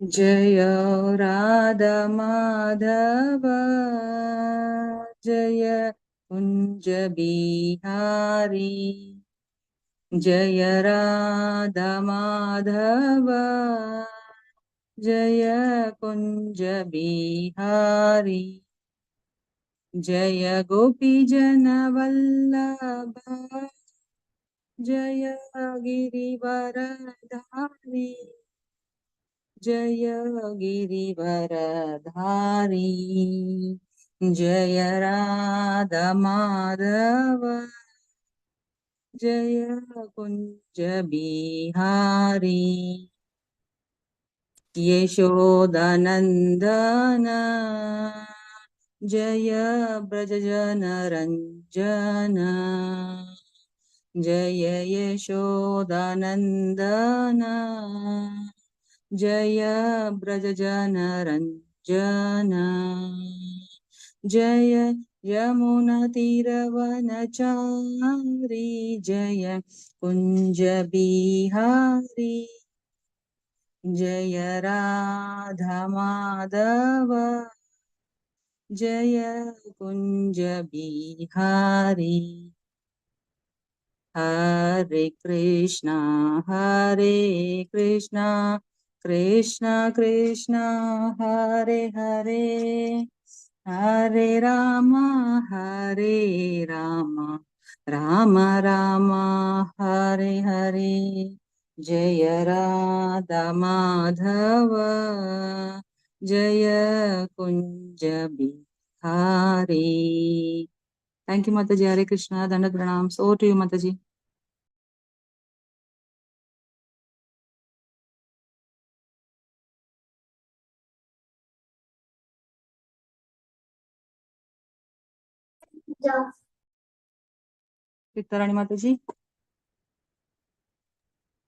जय राधा माधव जय कुंज बिहारी जय राधा माधव जय कुंज बिहारी जय गोपी जन वल्लभ जय गिरिवरधारी जय गिरिवरधारी जय राधा माधव जय कुंज बिहारी यशोदानंदन जय ब्रजजन रंजन जय यशोदानंदन जय ब्रजजन रंजन जय यमुना तीरवनचारी जय कुंज बिहारी जय राधा माधव जय कुंज बिहारी हरे कृष्णा कृष्णा कृष्णा हरे हरे हरे राम राम राम हरे हरे जय राधा माधव जय कुंज बिहारी। थैंक यू माता जी। हरे कृष्णा, दंडक प्रणाम। ओवर टू यू माता जी। Raani माता जी।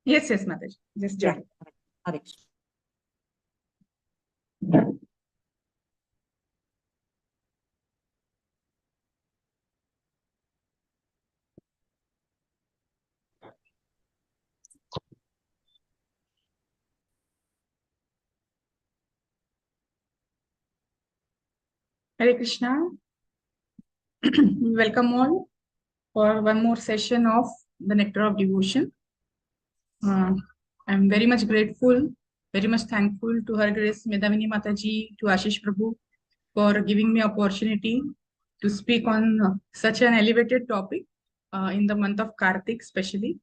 Yes, Mataji. Just join. Hare Krishna. Hare Krishna. Welcome all for one more session of the Nectar of Devotion. I'm very much grateful, very much thankful to Her Grace Medavini Mataji, to Ashish Prabhu for giving me opportunity to speak on such an elevated topic in the month of Kartik especially.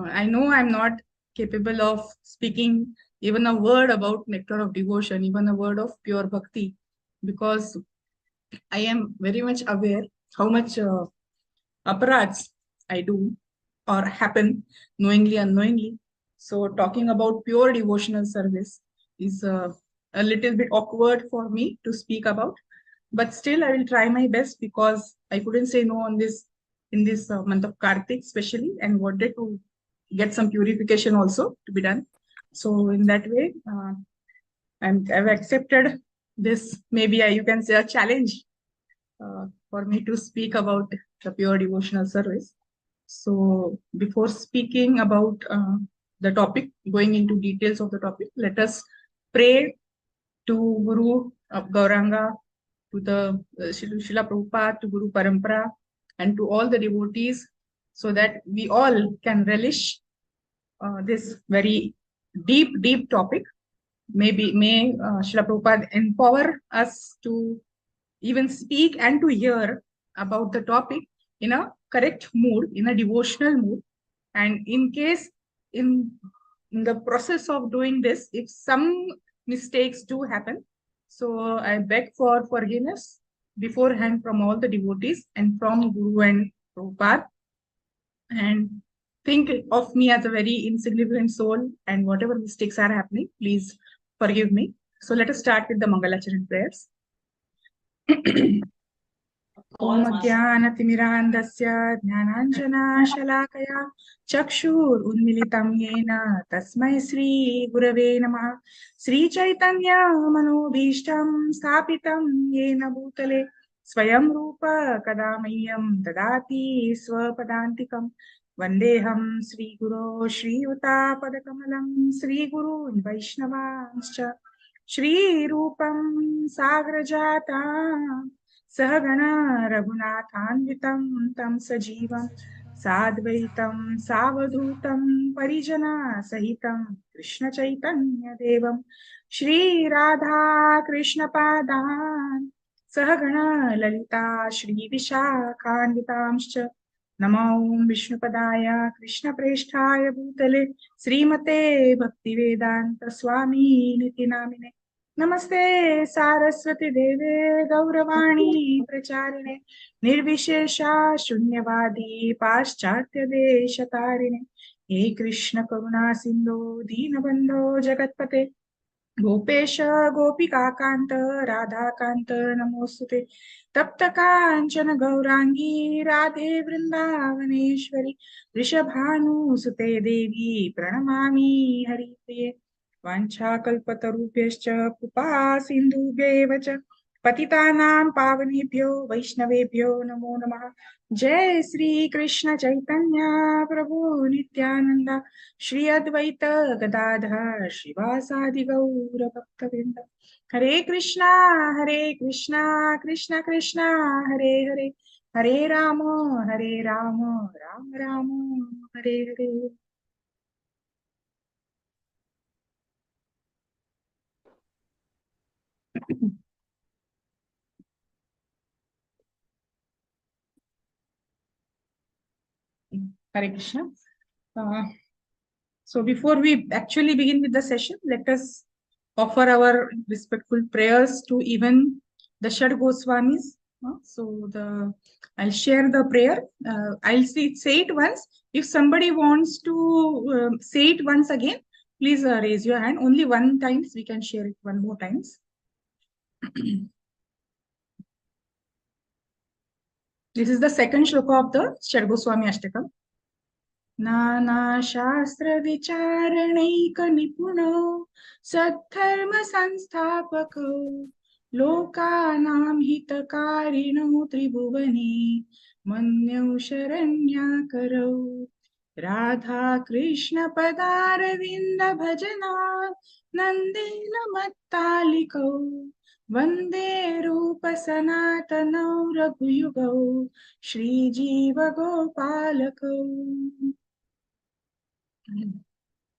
I know I'm not capable of speaking even a word about Nectar of Devotion, even a word of pure bhakti, because I am very much aware how much aparats I do or happen knowingly, unknowingly. So talking about pure devotional service is a little bit awkward for me to speak about, but still I will try my best because I couldn't say no on this in this month of Kartik especially, and wanted to get some purification also to be done. So in that way, I've accepted this, maybe you can say, a challenge for me to speak about the pure devotional service. So before speaking about the topic, going into details of the topic, let us pray to Guru Gauranga, to the Srila Prabhupada, to Guru Parampara, and to all the devotees, so that we all can relish this very deep topic. May Srila Prabhupada empower us to even speak and to hear about the topic in a correct mood, in a devotional mood. And in case in the process of doing this, if some mistakes do happen, so I beg for forgiveness beforehand from all the devotees and from Guru and Prabhupada, and think of me as a very insignificant soul, and whatever mistakes are happening, please forgive me. So let us start with the Mangalacharan prayers. ॐ अज्ञानतिमिरान्धस्य ज्ञानाञ्जनशलाकया चक्षुरुन्मिलितं येन तस्मै श्रीगुरवे नमः। श्रीचैतन्यमनोभीष्टं स्थापितं येन भूतले स्वयं रूप कदा मह्यं ददाति स्वपदान्तिकं। वन्देऽहं श्रीगुरो श्रीयुतापदकमलं श्रीगुरून् वैष्णवांश्च श्रीरूपं साग्रजाता सहगण रघुनाथान्वितं तं सजीवं साद्वैतं सावधूतं परिजनसहितं कृष्णचैतन्यदेवं श्रीराधा कृष्णपादान् सहगण ललिता श्रीविशाखान्वितांश्च नमो विष्णुपदाय कृष्णप्रेष्ठाय भूतले श्रीमते भक्तिवेदांत स्वामी निति नामिने नमस्ते सारस्वती देवे गौरवाणी प्रचारिणे निर्विशेषा शून्यवादी पाश्चात्य देशतारिणे हे कृष्ण करुणा सिंधु दीनबंधो जगत्पते गोपेश गोपिकाकांत राधाकांत नमोस्तुते तप्त कांचन गौरांगी राधे वृंदावनेश्वरी वृषभानुसुते देवी प्रणमामि हरिप्रिये वाञ्छाकल्पतरुभ्यश्च कृपा सिन्धुभ्येव च पतितानां पावनेभ्यो वैष्णवेभ्यो नमो नमः जय श्री कृष्ण चैतन्य प्रभु नित्यानंद श्री अद्वैत गदाधर श्रीवासादि गौर भक्तवृंद हरे Krishna Krishna Krishna Hare Hare Hare Ram Ram Ram Hare Hare Hare Krishna. So before we actually begin with the session, let us offer our respectful prayers to even the Shad Goswamis. I'll share the prayer. I'll say it once. If somebody wants to say it once again, please raise your hand. Only one times we can share it one more times. This is the second shloka of the Shad Goswami Ashtakam. नानाशास्त्रविचारणैकनिपुणो सद्धर्मसंस्थापको लोकानां हितकारिणो त्रिभुवने मन्यौ शरण्याकरौ राधाकृष्णपदारविन्दभजना नन्देन मत्तालिकौ वन्दे रूपसनातनौ रघुयुगौ श्रीजीवगोपालकौ.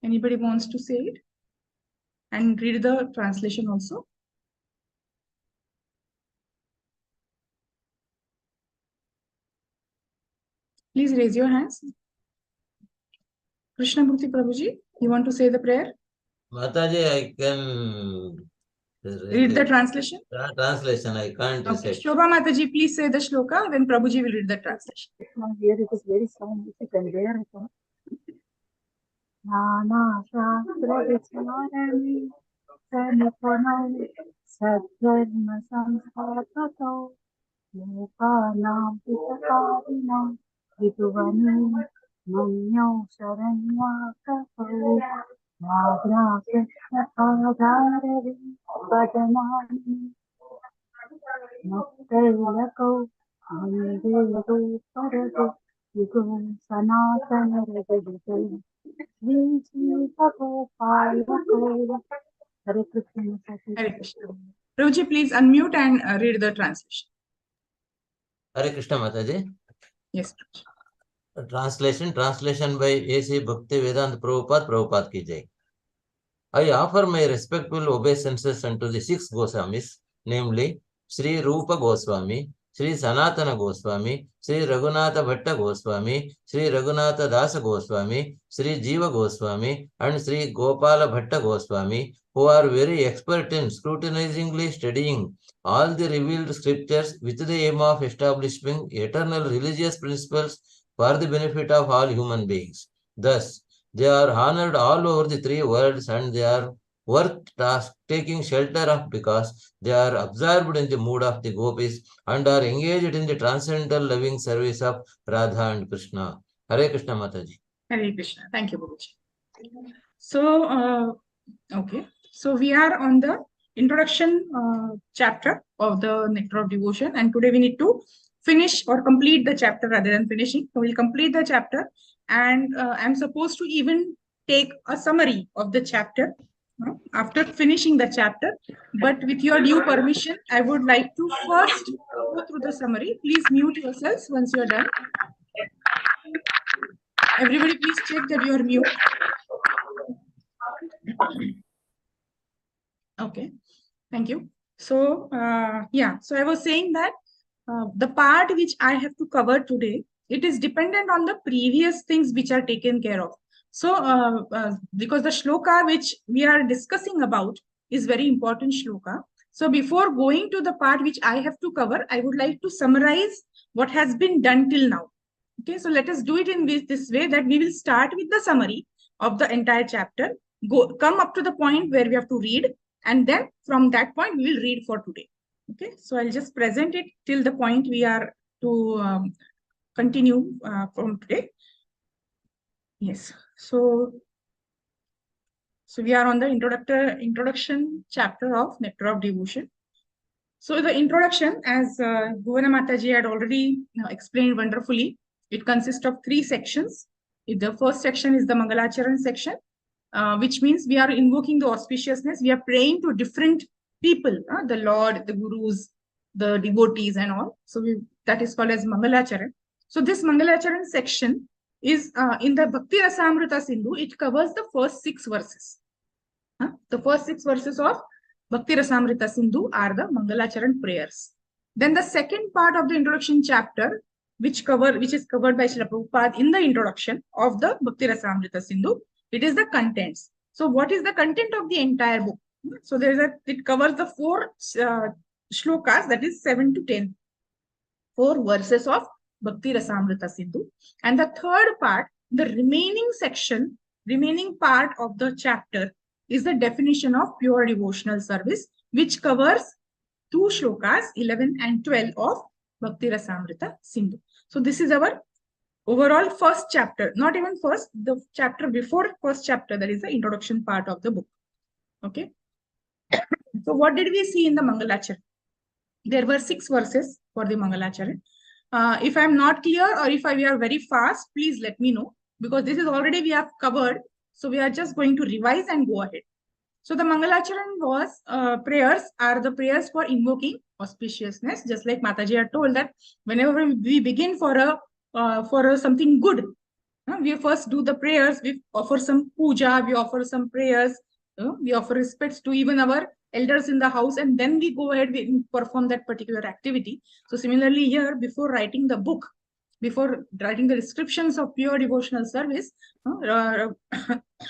Anybody wants to say it and read the translation also? Please raise your hands. Krishnamurti Prabhuji, you want to say the prayer? Mataji, I can read the translation. Translation, I can't recite. Shobha Mataji, please say the shloka, then Prabhuji will read the translation. Here it is very sound. If you can bear it. Nana Shastra Vicharani Sanipanam Sadharma Samsthapato Lokanam Pitakarinam Viduvani Manyo Saranyakapo Madra Krishna Padaravi Bhajanani Muktailako Manderu Paradu Yugo Sanatana Rajadu Hare Krishna. Hare Krishna. Prabhuji, please unmute and read the translation. Hare Krishna Mataji. Yes. Translation by A.C. Bhakti Vedanta Prabhupada ki jai. I offer my respectful obeisances unto the 6 Goswamis, namely Sri Rupa Goswami, Sri Sanatana Goswami, Sri Raghunatha Bhatta Goswami, Sri Raghunatha Dasa Goswami, Sri Jiva Goswami, and Sri Gopala Bhatta Goswami, who are very expert in scrutinizingly studying all the revealed scriptures with the aim of establishing eternal religious principles for the benefit of all human beings. Thus, they are honored all over the 3 worlds, and they are worth taking shelter of because they are absorbed in the mood of the gopis and are engaged in the transcendental loving service of Radha and Krishna. Hare Krishna Mataji. Hare Krishna. Thank you, Babuji. So, okay. So we are on the introduction chapter of the Nectar of Devotion, and today we need to finish or complete the chapter rather than finishing. So we'll complete the chapter and I'm supposed to even take a summary of the chapter after finishing the chapter. But with your due permission, I would like to first go through the summary. Please mute yourselves once you are done. Everybody, please check that you are mute. Okay, thank you. So, yeah, so I was saying that the part which I have to cover today, it is dependent on the previous things which are taken care of. So, because the shloka which we are discussing about is very important shloka. So, before going to the part which I have to cover, I would like to summarize what has been done till now. Okay, so let us do it in this way, that we will start with the summary of the entire chapter, come up to the point where we have to read, and then from that point we will read for today. Okay, so I'll just present it till the point we are to continue from today. Yes, so we are on the introduction chapter of Nectar of Devotion. So the introduction, as Bhuvana Mataji had already explained wonderfully, it consists of 3 sections. The first section is the Mangalacharan section, which means we are invoking the auspiciousness. We are praying to different people, the Lord, the Gurus, the devotees and all. So that is called as Mangalacharan. So this Mangalacharan section is in the Bhakti Rasamrita Sindhu. It covers the first 6 verses. The first 6 verses of Bhakti Rasamrita Sindhu are the Mangalacharan prayers. Then the second part of the introduction chapter, which is covered by Srila Prabhupada in the introduction of the Bhakti Rasamrita Sindhu, it is the contents. So what is the content of the entire book? So it covers the 4 shlokas, that is 7 to 10, 4 verses of Bhakti Rasamrita Sindhu. And the third part, the remaining part of the chapter is the definition of pure devotional service, which covers 2 shlokas, 11 and 12 of Bhakti Rasamrita Sindhu. So this is our overall first chapter, not even first, the chapter before first chapter, that is the introduction part of the book. Okay. So what did we see in the Mangalacharan? There were 6 verses for the Mangalacharan. If I'm not clear or if we are very fast, please let me know, because this is already we have covered. So we are just going to revise and go ahead. So the Mangalacharan was prayers are the prayers for invoking auspiciousness. Just like Mataji had told that whenever we begin for something good, we first do the prayers. We offer some puja. We offer some prayers. We offer respects to even our elders in the house, and then we go ahead and perform that particular activity. So similarly here, before writing the book, before writing the descriptions of pure devotional service,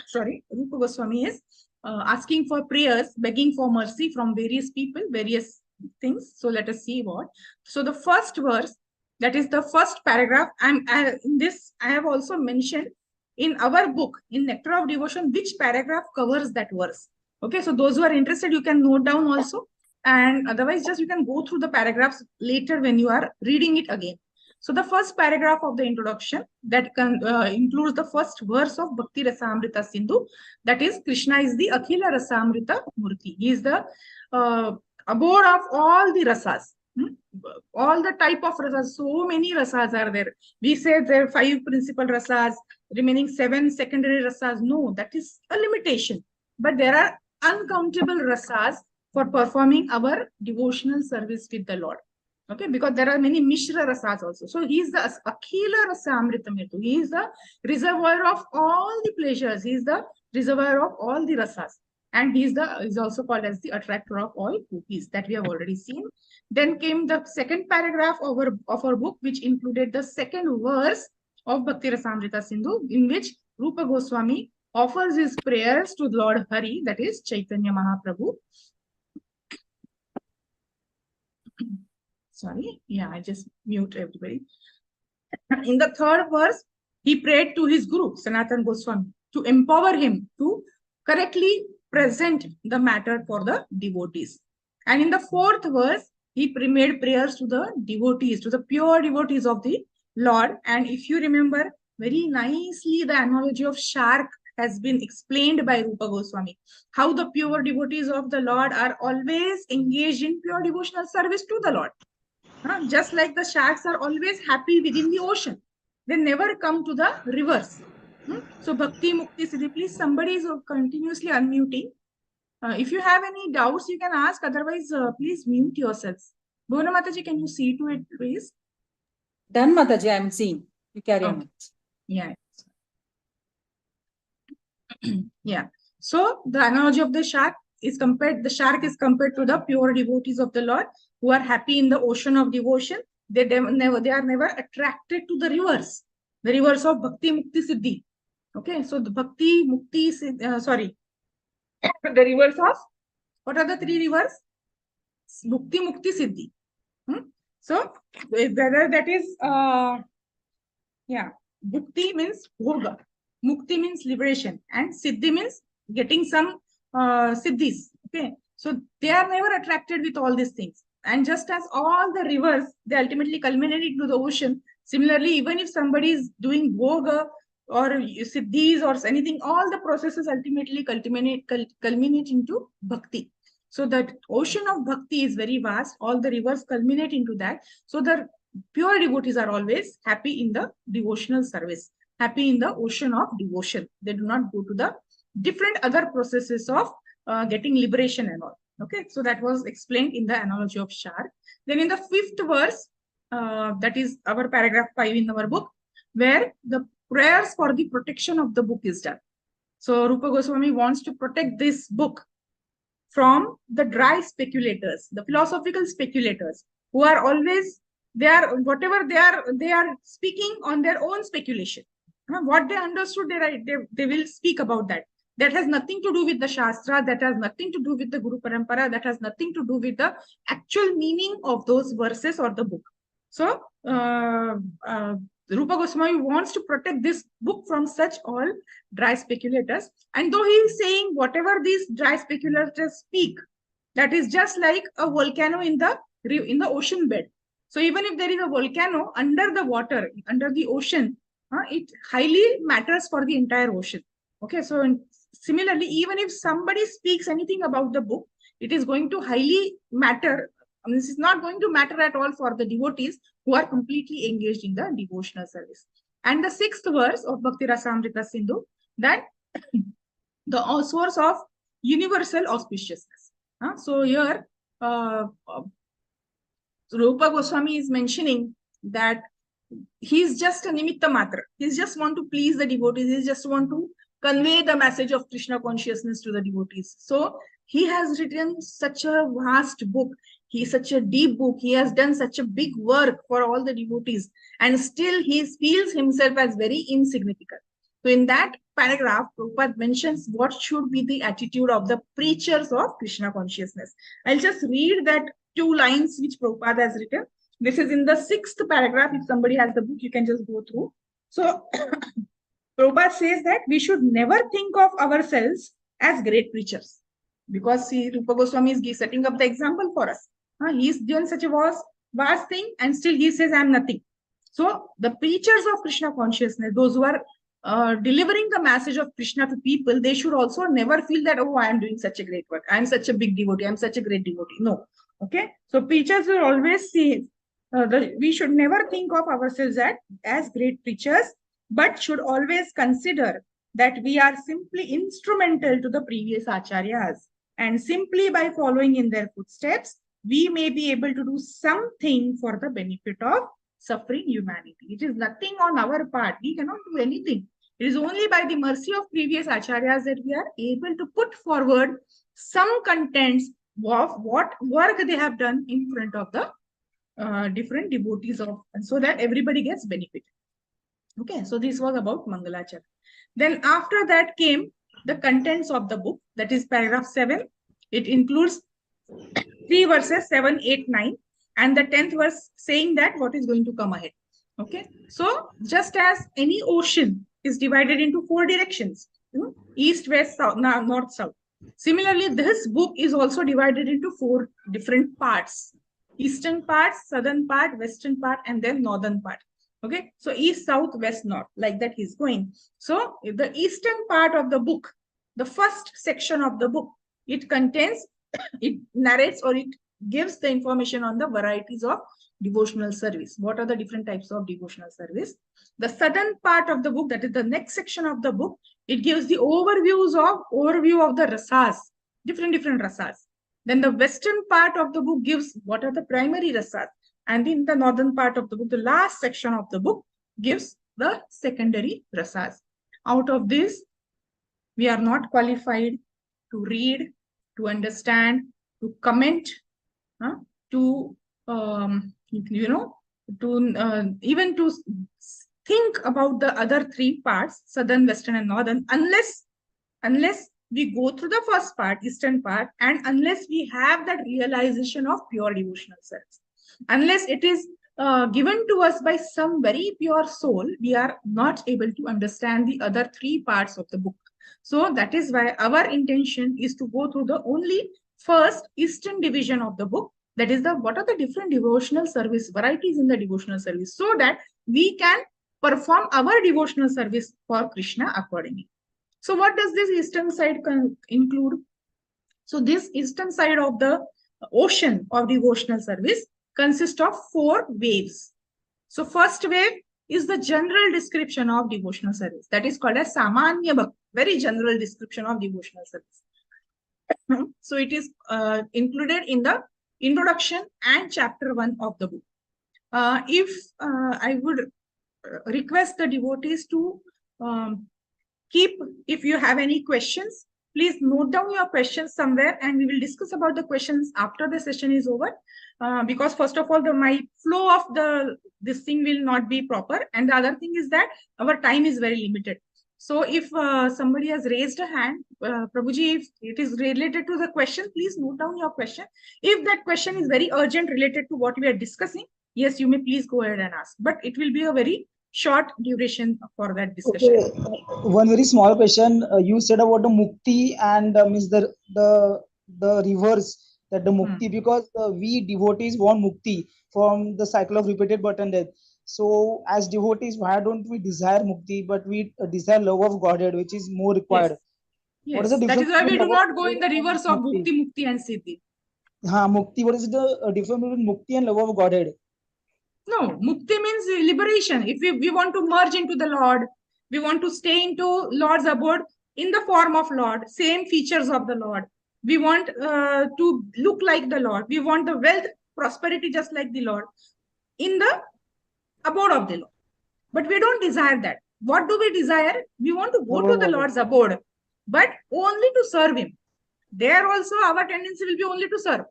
sorry, Rupa Goswami is asking for prayers, begging for mercy from various people, various things. So let us see what. So the first verse, that is the first paragraph. In this, I have also mentioned in our book, in Nectar of Devotion, which paragraph covers that verse. Okay, so those who are interested, you can note down also. And otherwise, just you can go through the paragraphs later when you are reading it again. So the first paragraph of the introduction, that includes the first verse of Bhakti Rasamrita Sindhu. That is, Krishna is the Akhila Rasamrita Murti. He is the abode of all the rasas. All the type of rasas. So many rasas are there. We say there are 5 principal rasas, remaining 7 secondary rasas. No, that is a limitation. But there are uncountable rasas for performing our devotional service with the Lord. Okay, because there are many Mishra rasas also. So he is the Akhila Rasamrita Mritu. He is the reservoir of all the pleasures. He is the reservoir of all the rasas. And he is also called as the attractor of all gopis, that we have already seen. Then came the second paragraph of our book, which included the second verse of Bhakti Rasamrita Sindhu, in which Rupa Goswami offers his prayers to Lord Hari, that is Chaitanya Mahaprabhu. Sorry, yeah, I just mute everybody. In the third verse, he prayed to his guru, Sanatana Goswami, to empower him to correctly present the matter for the devotees. And in the fourth verse, he made prayers to the devotees, to the pure devotees of the Lord. And if you remember very nicely, the analogy of shark has been explained by Rupa Goswami, how the pure devotees of the Lord are always engaged in pure devotional service to the Lord. Just like the sharks are always happy within the ocean. they never come to the reverse. So Bhakti, Mukti, Siddhi, please somebody is continuously unmuting. If you have any doubts, you can ask. Otherwise, please mute yourselves. Bhuvana Mataji, can you see to it, please? Done, Mataji, I am seeing. You carry on. Yeah. Yeah. So the analogy of the shark is compared to the pure devotees of the Lord who are happy in the ocean of devotion. They are never attracted to the rivers of Bhakti, Mukti, Siddhi. Okay, so the Bhakti, Mukti, the rivers of, what are the three rivers? Bhakti, Mukti, Siddhi. So whether that is, Bhakti means bhoga, Mukti means liberation, and Siddhi means getting some siddhis. Okay, so they are never attracted with all these things. And just as all the rivers, they ultimately culminate into the ocean. Similarly, even if somebody is doing bhoga or siddhis or anything, all the processes ultimately culminate into bhakti. So that ocean of bhakti is very vast. All the rivers culminate into that. So the pure devotees are always happy in the devotional service, happy in the ocean of devotion. They do not go to the different other processes of getting liberation and all. Okay, so that was explained in the analogy of shark. Then in the 5th verse, that is our paragraph 5 in our book, where the prayers for the protection of the book is done. So Rupa Goswami wants to protect this book from the dry speculators, the philosophical speculators, who are always, they are speaking on their own speculation. What they understood, they will speak about that. That has nothing to do with the Shastra, that has nothing to do with the Guru Parampara, that has nothing to do with the actual meaning of those verses or the book. So Rupa Goswami wants to protect this book from such all dry speculators. And though he is saying whatever these dry speculators speak, that is just like a volcano in the ocean bed. So even if there is a volcano under the water, under the ocean, it highly matters for the entire ocean. Okay, so similarly, even if somebody speaks anything about the book, it is going to highly matter. This is not going to matter at all for the devotees who are completely engaged in the devotional service. And the 6th verse of Bhakti Rasamrita Sindhu, that the source of universal auspiciousness. So here, Rupa Goswami is mentioning that he's just a nimitta matra. He just want to please the devotees. He just want to convey the message of Krishna consciousness to the devotees. So he has written such a vast book. He is such a deep book. He has done such a big work for all the devotees. And still he feels himself as very insignificant. So in that paragraph, Prabhupada mentions what should be the attitude of the preachers of Krishna consciousness. I'll just read that 2 lines which Prabhupada has written. This is in the 6th paragraph. If somebody has the book, you can just go through. So Prabhupada says that we should never think of ourselves as great preachers. Because see, Rupa Goswami is setting up the example for us. He's done such a vast thing and still he says, I'm nothing. So the preachers of Krishna consciousness, those who are delivering the message of Krishna to people, they should also never feel that, oh, I am doing such a great work. I am such a big devotee. I am such a great devotee. No. Okay. So preachers will always see, we should never think of ourselves as great preachers, but should always consider that we are simply instrumental to the previous acharyas. And simply by following in their footsteps, we may be able to do something for the benefit of suffering humanity. It is nothing on our part. We cannot do anything. It is only by the mercy of previous acharyas that we are able to put forward some contents of what work they have done in front of the different devotees of, and so that everybody gets benefited. Okay, so this was about Mangalachara. Then after that came the contents of the book, that is paragraph 7. It includes 3 verses, 7, 8, 9, and the 10th verse saying that what is going to come ahead. Okay, so just as any ocean is divided into 4 directions, east, west, south, north, south. Similarly, this book is also divided into 4 different parts: eastern part, southern part, western part, and then northern part. Okay, so east, south, west, north, like that he's going. So the eastern part of the book, the first section of the book, it contains, it narrates or it gives the information on the varieties of devotional service. What are the different types of devotional service? The southern part of the book, that is the next section of the book, it gives the overview of the rasas, different rasas. Then the western part of the book gives what are the primary rasas. And in the northern part of the book, the last section of the book gives the secondary rasas. Out of this, we are not qualified to read, to understand, to comment, to even to think about the other three parts, southern, western, and northern, unless we go through the first part, eastern part, and unless we have that realization of pure devotional service. Unless it is given to us by some very pure soul, we are not able to understand the other three parts of the book. So that is why our intention is to go through the only first eastern division of the book. That is what are the different devotional service varieties in the devotional service, so that we can perform our devotional service for Krishna accordingly. So what does this eastern side include? So this eastern side of the ocean of devotional service consists of 4 waves. So first wave is the general description of devotional service. That is called as Samanya Bhakti, very general description of devotional service. So it is included in the introduction and chapter 1 of the book. I would request the devotees to if you have any questions, please note down your questions somewhere, and we will discuss about the questions after the session is over. Because first of all, my flow of this thing will not be proper, and the other thing is that our time is very limited. So if somebody has raised a hand, Prabhuji, if it is related to the question, please note down your question. If that question is very urgent related to what we are discussing, yes, you may please go ahead and ask, but it will be a very short duration for that discussion. Okay, one very small question. You said about the mukti and means the reverse, that the mukti, because we devotees want mukti from the cycle of repeated birth and death. So as devotees, why don't we desire mukti, but we desire love of Godhead, which is more required? Yes. What is the difference? That is why we do not go in the reverse of bhukti, mukti and siddhi. Mukti. What is the difference between mukti and love of Godhead? No, mukti means liberation. If we want to merge into the Lord, we want to stay into Lord's abode in the form of Lord, same features of the Lord. We want to look like the Lord. We want the wealth, prosperity just like the Lord in the abode of the Lord. But we don't desire that. What do we desire? We want to go to the Lord's abode, but only to serve Him. There also our tendency will be only to serve.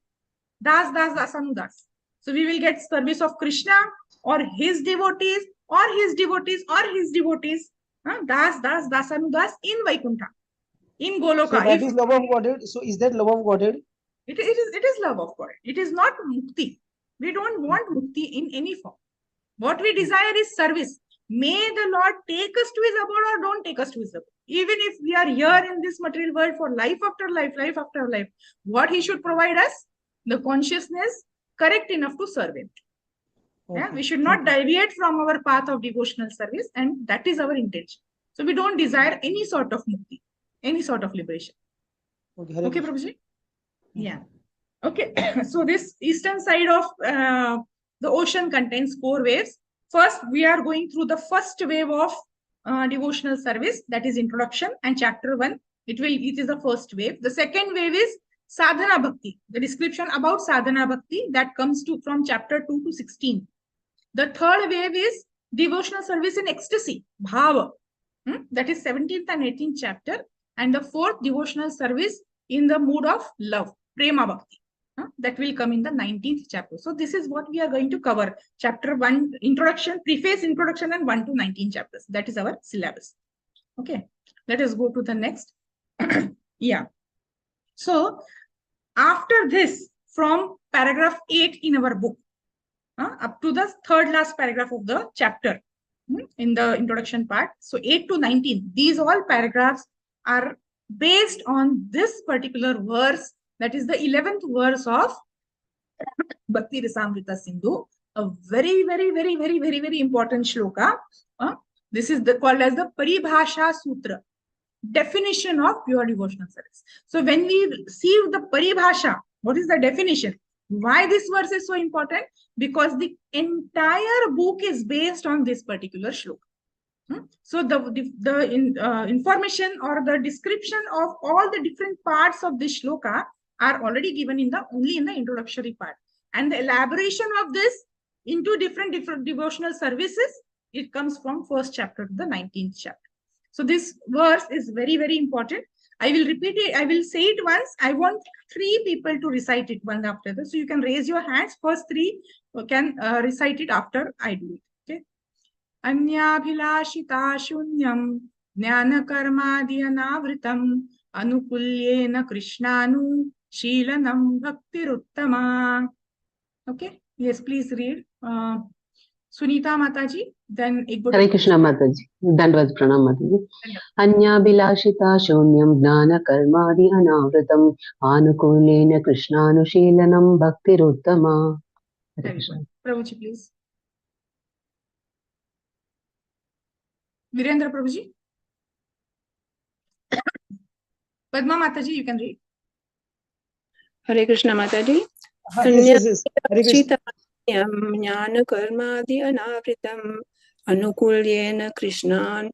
Das, das, dasanudas. So we will get service of Krishna or his devotees or his devotees or his devotees. Das, das, dasanudas in Vaikuntha, in Goloka. So that is love of Godhead. So is that love of Godhead? It is love of God. It is not mukti. We don't want mukti in any form. What we desire is service. May the Lord take us to His abode or don't take us to His abode. Even if we are here in this material world for life after life, what He should provide us? The consciousness correct enough to serve Him. Okay. Yeah? We should not deviate from our path of devotional service, and that is our intention. So we don't desire any sort of mukti, any sort of liberation. Okay, Prabhuji? Yeah. Okay. So this eastern side of the ocean contains 4 waves. First, we are going through the first wave of devotional service, that is introduction and chapter 1. It is the first wave. The second wave is sadhana bhakti, the description about sadhana bhakti that comes from chapter 2 to 16. The third wave is devotional service in ecstasy, bhava, that is 17th and 18th chapter. And the fourth, devotional service in the mood of love, prema bhakti. That will come in the 19th chapter. So this is what we are going to cover. Chapter 1, introduction, preface, introduction, and 1 to 19 chapters. That is our syllabus. Okay. Let us go to the next. Yeah. So after this, from paragraph 8 in our book, up to the third last paragraph of the chapter in the introduction part. So 8 to 19, these all paragraphs are based on this particular verse. That is the 11th verse of Bhakti Rasamrita Sindhu, a very, very, very, very, very, very important shloka. This is called as the Paribhasha Sutra, definition of pure devotional service. So when we see the Paribhasha, what is the definition? Why this verse is so important? Because the entire book is based on this particular shloka. So the information or the description of all the different parts of this shloka are already given in the only in the introductory part, and the elaboration of this into different devotional services, it comes from first chapter to the 19th chapter. So this verse is very, very important. I will repeat it. I will say it once. I want 3 people to recite it one after the. So you can raise your hands. First 3 can recite it after I do it. Okay. Anyabhilashita shunyam jnanakarmadi anavritam anukulyena krishnanu shilanam bhaktiruttama. Okay. Yes, please read. Sunita Mataji, then Hare Krishna Mataji, Dandavad Pranam Mataji. Anyabhilashita shunyam jnana karmadi anavritam anukulena krishnanushilanam bhaktiruttama. Hare Krishna. Prabhuji, please. Virendra Prabhuji. Padma Mataji, you can read. Hare Krishna Mataji. Yes. Hare Krishna. Jnana karmadi anavritam anukulyena krishnanu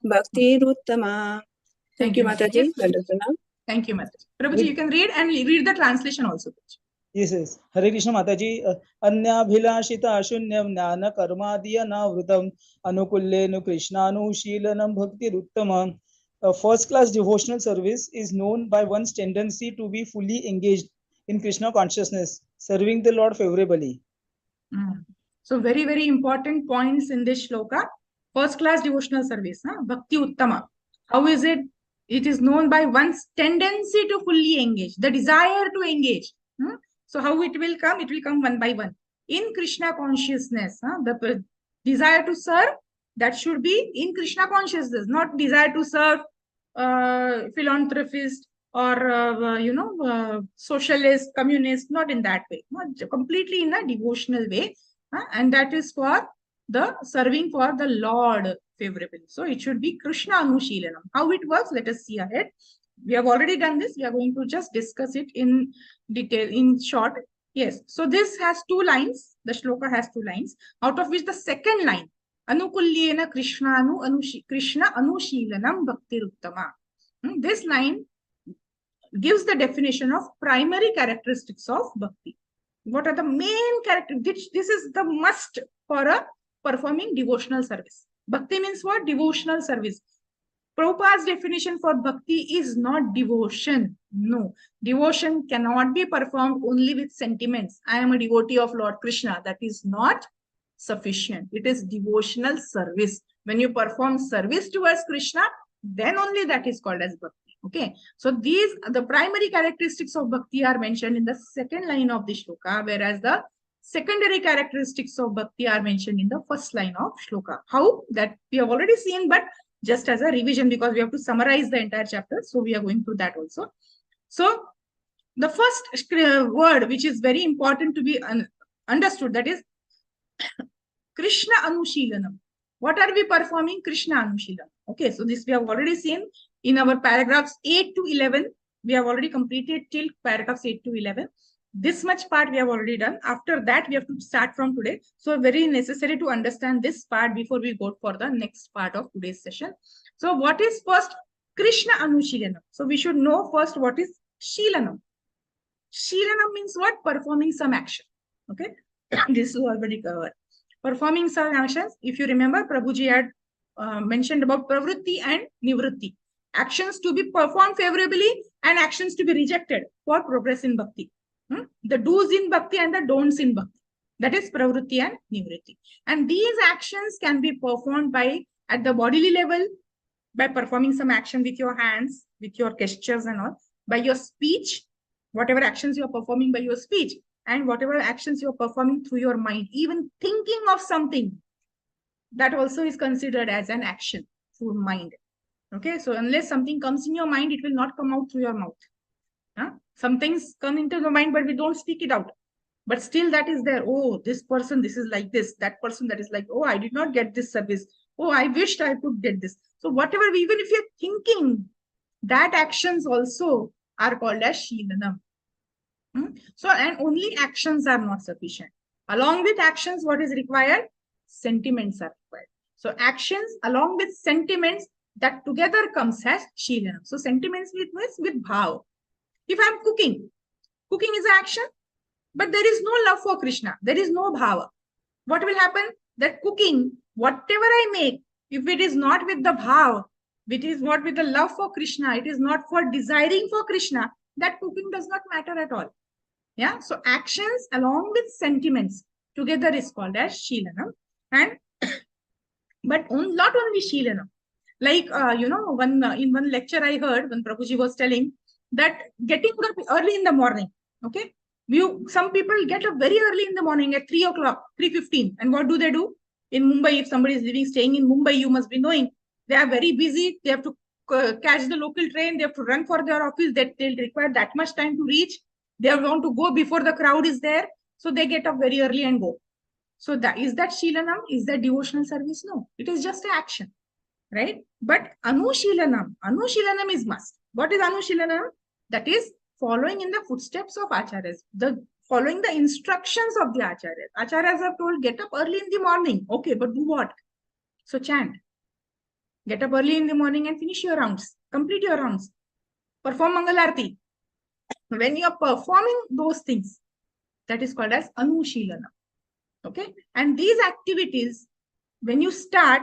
bhakti ruttama. Thank you, Mataji. Thank you, Mataji. Prabhuji, you can read and read the translation also. Yes. Hare Krishna Mataji. Anyabhilashita shunyam jnana karmadi anavritam anukulyena krishnanu shilanam bhakti ruttama. A first-class devotional service is known by one's tendency to be fully engaged in Krishna consciousness, serving the Lord favorably. So very, very important points in this shloka. First-class devotional service, Bhakti Uttama. How is it? It is known by one's tendency to fully engage, the desire to engage. So how it will come? It will come one by one. In Krishna consciousness, the desire to serve, that should be in Krishna consciousness, not desire to serve philanthropist or socialist, communist, not in that way, not completely in a devotional way, and that is for the serving for the Lord favorably. So it should be Krishna Anushilanam. How it works, let us see ahead. We have already done this. We are going to just discuss it in detail, in short. Yes. So this has 2 lines. The shloka has 2 lines, out of which the second line, Anukulyena Krishna Anushilanam Bhaktiruttama. This line gives the definition of primary characteristics of bhakti. What are the main characteristics? This is the must for a performing devotional service. Bhakti means what? Devotional service. Prabhupada's definition for bhakti is not devotion. No. Devotion cannot be performed only with sentiments. I am a devotee of Lord Krishna. That is not sufficient. It is devotional service. When you perform service towards Krishna, then only that is called as bhakti. Okay. So these, the primary characteristics of bhakti are mentioned in the second line of the shloka, whereas the secondary characteristics of bhakti are mentioned in the first line of shloka. How? That we have already seen, but just as a revision, because we have to summarize the entire chapter. So we are going through that also. So the first word, which is very important to be understood, that is Krishna Anushilanam. What are we performing? Krishna Anushilanam. Okay, so this we have already seen in our paragraphs 8 to 11. We have already completed till paragraphs 8 to 11. This much part we have already done. After that, we have to start from today. So very necessary to understand this part before we go for the next part of today's session. So what is first? Krishna Anushilanam. So we should know first what is Shilanam. Shilanam means what? Performing some action. Okay, this is already covered. Performing some actions. If you remember, Prabhuji had mentioned about pravritti and nivritti. Actions to be performed favorably and actions to be rejected for progress in bhakti. The do's in bhakti and the don'ts in bhakti. That is pravritti and nivritti. And these actions can be performed by at the bodily level, by performing some action with your hands, with your gestures and all, by your speech, whatever actions you are performing by your speech, and whatever actions you are performing through your mind, even thinking of something, that also is considered as an action through mind. Okay, so unless something comes in your mind, it will not come out through your mouth. Some things come into the mind, but we don't speak it out. But still that is there. Oh, this person, this is like this. That person, that is like, oh, I did not get this service. Oh, I wished I could get this. So whatever, even if you're thinking, that actions also are called as Shilanam. So, and only actions are not sufficient. Along with actions, what is required? Sentiments are required. So, actions along with sentiments, that together comes as Shilanam. So, sentiments with bhav. If I'm cooking, cooking is action, but there is no love for Krishna. There is no bhava. What will happen? That cooking, whatever I make, if it is not with the bhav, it is not with the love for Krishna, it is not for desiring for Krishna, that cooking does not matter at all. Yeah. So actions along with sentiments together is called as Shilanam. And but not only Shilanam. Like in one lecture I heard when Prabhuji was telling that getting up early in the morning. Okay. Some people get up very early in the morning at 3 o'clock, 3:15. And what do? In Mumbai, if somebody is staying in Mumbai, you must be knowing they are very busy. They have to catch the local train. They have to run for their office. They'll require that much time to reach. They want to go before the crowd is there. So they get up very early and go. So is that Shilanam? Is that devotional service? No, it is just an action, right? But Anushilanam is must. What is Anushilanam? That is following in the footsteps of Acharyas, following the instructions of the Acharyas. Acharyas are told, get up early in the morning. Okay, but do what? So chant. Get up early in the morning and finish your rounds. Complete your rounds. Perform Mangalarti. When you are performing those things, that is called as Anushilanam. Okay? And these activities, when you start.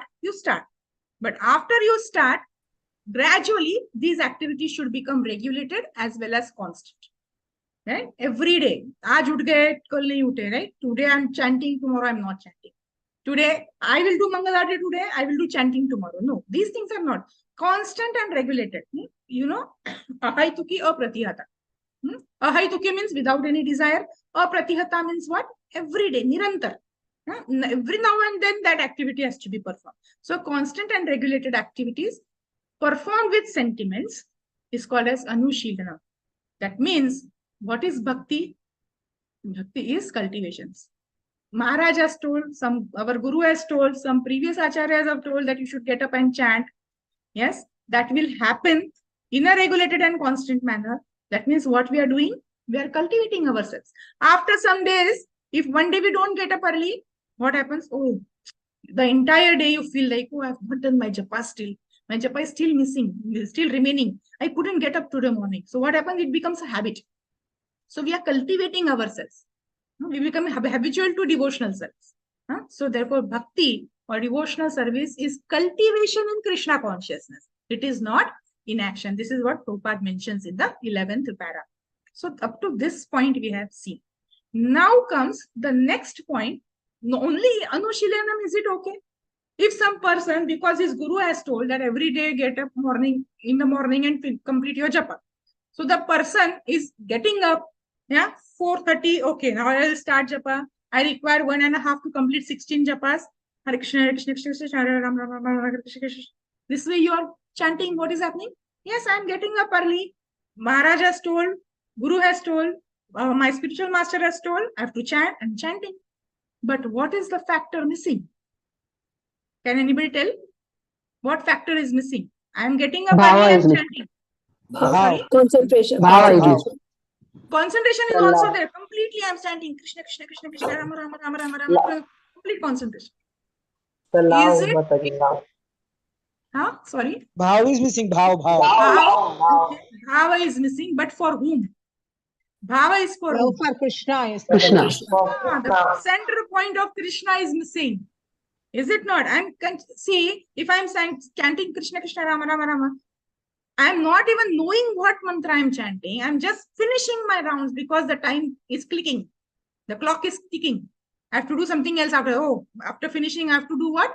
But after you start, gradually, these activities should become regulated as well as constant. Right? Every day. Aaj ut gaye, kal nahi ute, right? Today I'm chanting, tomorrow I'm not chanting. Today, I will do Mangalarti today, I will do chanting tomorrow. No, these things are not constant and regulated. Ahaituki apratihata. Ahaituki means without any desire. Apratihata means what? Every day, nirantar. Every now and then that activity has to be performed. So constant and regulated activities performed with sentiments is called as Anushilana. That means, what is bhakti? Bhakti is cultivations. Maharaj has told, our Guru has told, some previous acharyas have told that you should get up and chant. Yes, that will happen in a regulated and constant manner. That means what we are doing? We are cultivating ourselves. After some days, if one day we don't get up early, what happens? Oh, the entire day you feel like, oh, I've not done my japa still. My japa is still missing, still remaining. I couldn't get up today morning. So what happens? It becomes a habit. So we are cultivating ourselves. We become habitual to devotional service. So therefore, bhakti or devotional service is cultivation in Krishna consciousness. It is not inaction. This is what Prabhupada mentions in the 11th para. So up to this point we have seen. Now comes the next point. Only Anushilanam, is it okay? If some person, because his guru has told that every day get up in the morning and complete your japa. So the person is getting up, 4:30. Okay, now I will start japa. I require 1.5 to complete 16 japas. Hare Krishna, Hare Krishna, Krishna Krishna, Hare Ram, Ram Ram, Hare Krishna, Krishna. This way you are chanting. What is happening? Yes, I am getting up early. Maharaj has told, Guru has told, my spiritual master has told, I have to chant and chanting. But what is the factor missing? Can anybody tell? What factor is missing? I am getting up early and chanting. Sorry? Concentration. Concentration is also there. Completely I am chanting Krishna, Krishna, Krishna, Krishna, Rama, Rama, Rama, Rama, Rama. Complete concentration. Is it? Sorry? Bhav is missing. Bhav. Okay. Bhava is missing, but for whom? Bhava is for whom? For Krishna. Krishna. The center point of Krishna is missing. Is it not? See, if I'm chanting Krishna, Krishna, Rama, Rama, Rama, I'm not even knowing what mantra I'm chanting. I'm just finishing my rounds because the time is clicking. The clock is ticking. I have to do something else after finishing, I have to do what?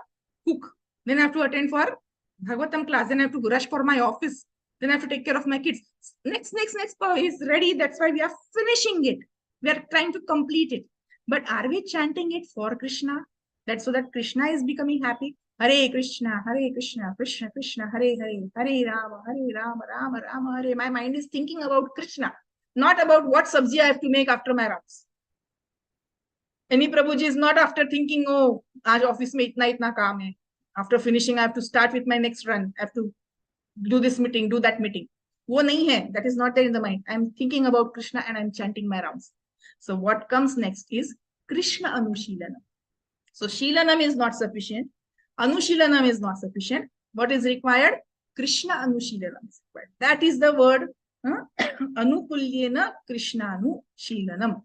Cook. Then I have to attend for Bhagavatam class. Then I have to rush for my office. Then I have to take care of my kids. Next is ready. That's why we are finishing it. We are trying to complete it. But are we chanting it for Krishna? So that Krishna is becoming happy. Hare Krishna, Krishna Krishna, Hare Hare, Hare Rama, Rama Rama, Hare. My mind is thinking about Krishna, not about what sabji I have to make after my rounds. Any Prabhuji is not after thinking, oh, aaj office mein itna kaam hai. After finishing, I have to start with my next run. I have to do this meeting, do that meeting. वो नहीं है, that is not there in the mind. I am thinking about Krishna and I am chanting my rounds. So what comes next is Krishna Anushilanam. So Shilanam is not sufficient. Anushilanam is not sufficient. What is required? Krishna Anushilanam is required. That is the word Anukulyena Krishna Anushilanam.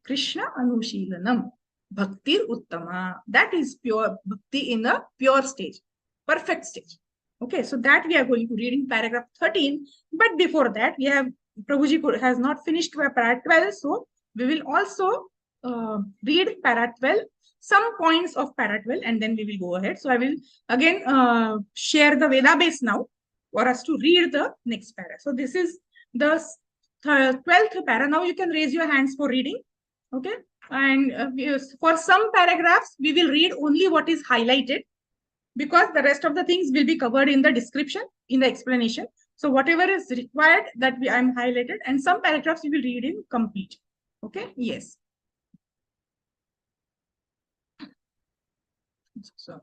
Krishna Anushilanam. Bhaktir Uttama. That is pure bhakti in the pure stage, perfect stage. Okay, so that we are going to read in paragraph 13. But before that, we have Prabhuji has not finished para 12, so we will also read para 12, some points of para 12, and then we will go ahead. So I will again share the Veda base now for us to read the next para. So this is the 12th para. Now you can raise your hands for reading. Okay, and for some paragraphs, we will read only what is highlighted, because the rest of the things will be covered in the description, in the explanation. So whatever is required, that I am highlighted, and some paragraphs we will read in complete. Okay, yes. Sorry.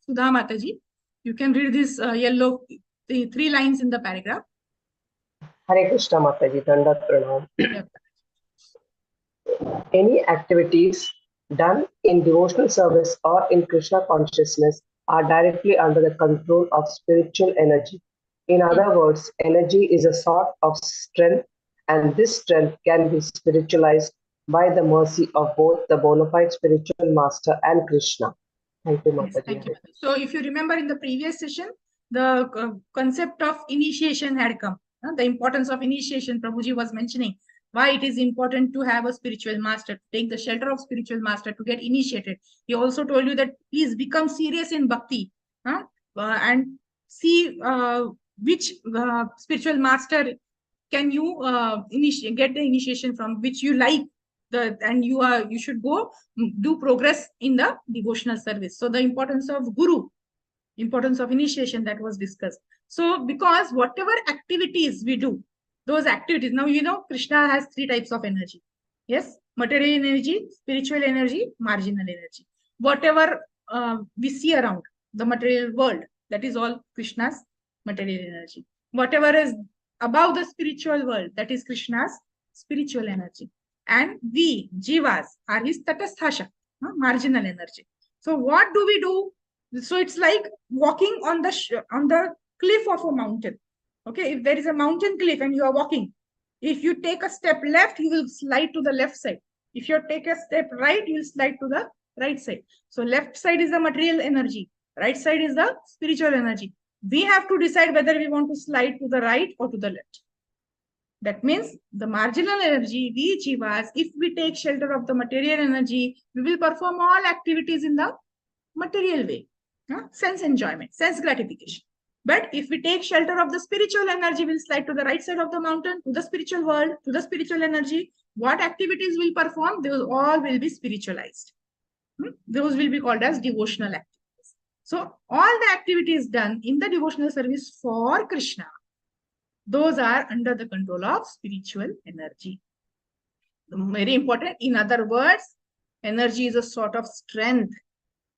Sudha Mataji, you can read this yellow, the 3 lines in the paragraph. Hare Krishna Mataji, Dandat Pranam. Yep. Any activities done in devotional service or in Krishna consciousness are directly under the control of spiritual energy. In other words, energy is a sort of strength, and this strength can be spiritualized by the mercy of both the bona fide spiritual master and Krishna. Thank you, Mataji. Yes, thank you. So if you remember in the previous session, the concept of initiation had come. The importance of initiation, Prabhuji was mentioning why it is important to have a spiritual master, to take the shelter of spiritual master, to get initiated. He also told you that please become serious in bhakti and see which spiritual master can you get the initiation from, which you like, and you should go do progress in the devotional service. So the importance of guru, importance of initiation, that was discussed. So because whatever activities we do, those activities, now you know Krishna has 3 types of energy. Yes, material energy, spiritual energy, marginal energy. Whatever we see around the material world, that is all Krishna's material energy. Whatever is above the spiritual world, that is Krishna's spiritual energy. And we, jivas, are his tatasthasha, marginal energy. So what do we do? So it's like walking on the cliff of a mountain. Okay, if there is a mountain cliff and you are walking, if you take a step left, you will slide to the left side. If you take a step right, you will slide to the right side. So left side is the material energy, right side is the spiritual energy. We have to decide whether we want to slide to the right or to the left. That means the marginal energy, we jivas, if we take shelter of the material energy, we will perform all activities in the material way. Sense enjoyment, sense gratification. But if we take shelter of the spiritual energy, we'll slide to the right side of the mountain, to the spiritual world, to the spiritual energy. What activities we'll perform, those all will be spiritualized. Those will be called as devotional activities. So all the activities done in the devotional service for Krishna, those are under the control of spiritual energy. Very important. In other words, energy is a sort of strength.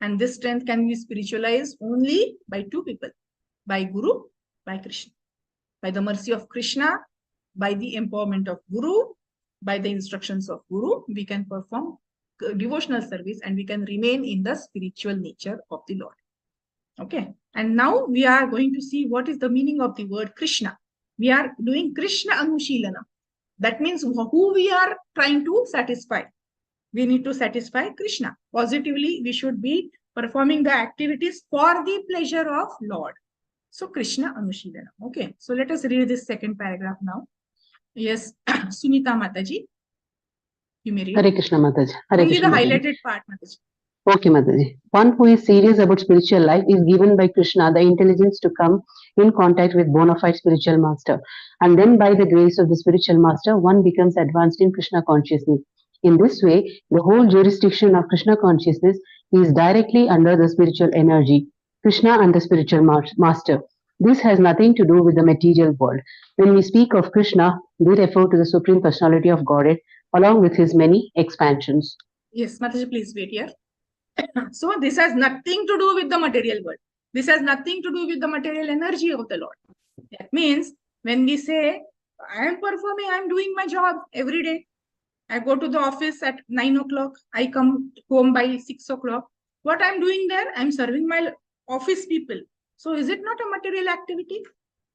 And this strength can be spiritualized only by 2 people, by Guru, by Krishna. By the mercy of Krishna, by the empowerment of Guru, by the instructions of Guru, we can perform devotional service and we can remain in the spiritual nature of the Lord. Okay. And now we are going to see what is the meaning of the word Krishna. We are doing Krishna Anushilanam. That means who we are trying to satisfy. We need to satisfy Krishna. Positively, we should be performing the activities for the pleasure of Lord. So Krishna Anushilanam. Okay. So let us read this second paragraph now. Yes, Sunita Mataji. You may read. Hare Krishna Mataji. Hare Only Krishna the Mataji. highlighted part, Mataji. Okay, Mataji. One who is serious about spiritual life is given by Krishna the intelligence to come in contact with bona fide spiritual master. And then by the grace of the spiritual master, one becomes advanced in Krishna consciousness. In this way, the whole jurisdiction of Krishna consciousness is directly under the spiritual energy, Krishna and the spiritual master. This has nothing to do with the material world. When we speak of Krishna, we refer to the Supreme Personality of Godhead along with his many expansions. Yes, Mataji, please wait here. So this has nothing to do with the material world. This has nothing to do with the material energy of the Lord. That means when we say, I am performing, I am doing my job every day. I go to the office at 9 o'clock. I come home by 6 o'clock. What I'm doing there, I'm serving my office people. So is it not a material activity?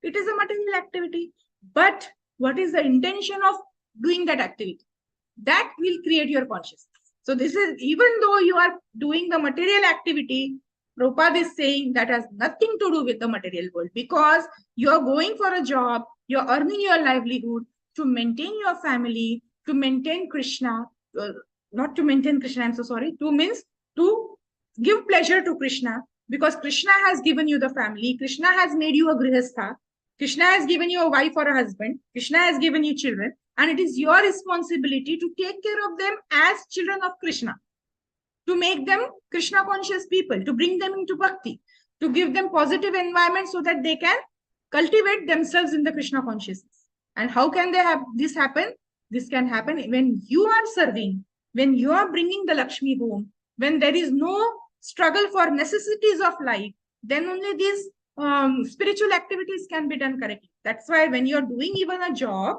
It is a material activity. But what is the intention of doing that activity? That will create your consciousness. So this is, even though you are doing the material activity, Prabhupada is saying that has nothing to do with the material world, because you are going for a job, you're earning your livelihood to maintain your family, to maintain Krishna, not to maintain Krishna, I'm so sorry, to means to give pleasure to Krishna, because Krishna has given you the family, Krishna has made you a grihastha, Krishna has given you a wife or a husband, Krishna has given you children, and it is your responsibility to take care of them as children of Krishna, to make them Krishna conscious people, to bring them into bhakti, to give them positive environment so that they can cultivate themselves in the Krishna consciousness. And how can they have this happen? This can happen when you are serving, when you are bringing the Lakshmi home, when there is no struggle for necessities of life, then only these spiritual activities can be done correctly. That's why when you're doing even a job,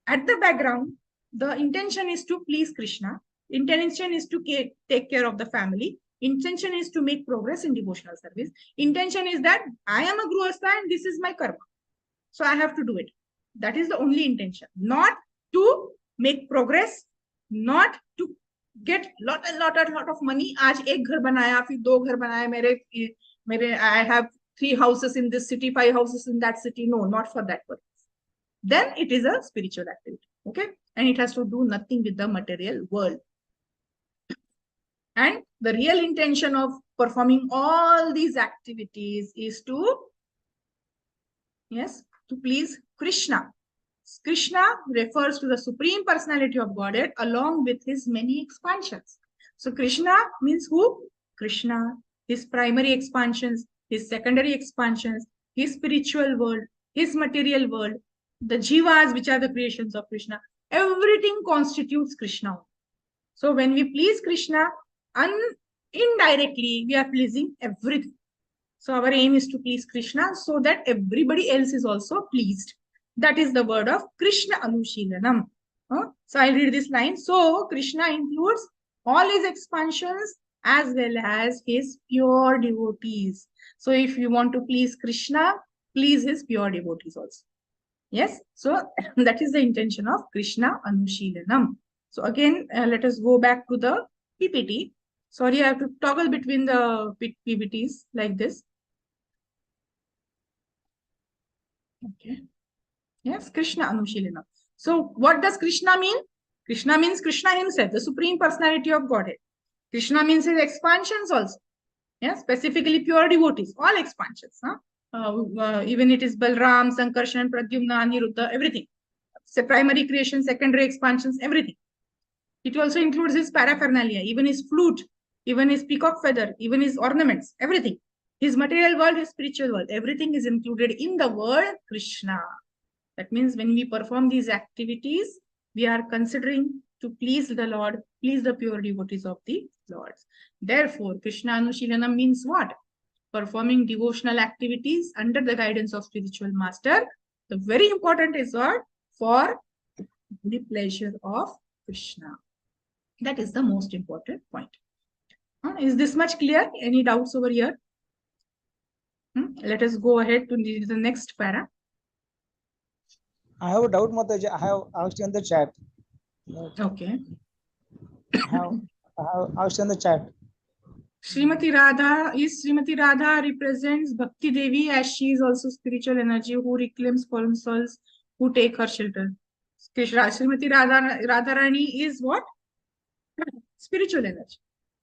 at the background, the intention is to please Krishna. Intention is to take care of the family. Intention is to make progress in devotional service. Intention is that I am a grihastha and this is my karma. So I have to do it. That is the only intention. Not to make progress, not to get lot of money. Aaj ek ghar banaya, fir do ghar banaya, mere I have 3 houses in this city, 5 houses in that city. No, not for that purpose. Then it is a spiritual activity. Okay. And it has to do nothing with the material world. And the real intention of performing all these activities is to, yes, to please Krishna. Krishna refers to the Supreme Personality of Godhead along with his many expansions. So Krishna means who? Krishna, his primary expansions, his secondary expansions, his spiritual world, his material world, the jivas, which are the creations of Krishna, everything constitutes Krishna. So when we please Krishna, indirectly, we are pleasing everything. So our aim is to please Krishna so that everybody else is also pleased. That is the word of Krishna Anushilanam. So I'll read this line. So Krishna includes all his expansions as well as his pure devotees. So if you want to please Krishna, please his pure devotees also. Yes, so that is the intention of Krishna Anushilanam. So again, let us go back to the PPT. Sorry, I have to toggle between the PPTs like this. Okay. Yes, Krishna Anushilanam. So what does Krishna mean? Krishna means Krishna himself, the Supreme Personality of Godhead. Krishna means his expansions also. Yeah, specifically pure devotees, all expansions. Even it is Balram, Sankarshan, Pradyumna, Aniruddha, everything. So primary creation, secondary expansions, everything. It also includes his paraphernalia, even his flute, even his peacock feather, even his ornaments, everything. His material world, his spiritual world, everything is included in the word Krishna. That means when we perform these activities, we are considering to please the Lord, please the pure devotees of the Lord. Therefore, Krishna Anushilanam means what? Performing devotional activities under the guidance of spiritual master. The very important is what? For the pleasure of Krishna. That is the most important point. Is this much clear? Any doubts over here? Let us go ahead to the next para. I have a doubt, Mataji. I have asked in the chat. Okay. I have asked in the chat. Srimati Radha represents Bhakti Devi, as she is also spiritual energy who reclaims fallen souls who take her shelter. Srimati Radharani is what? Spiritual energy.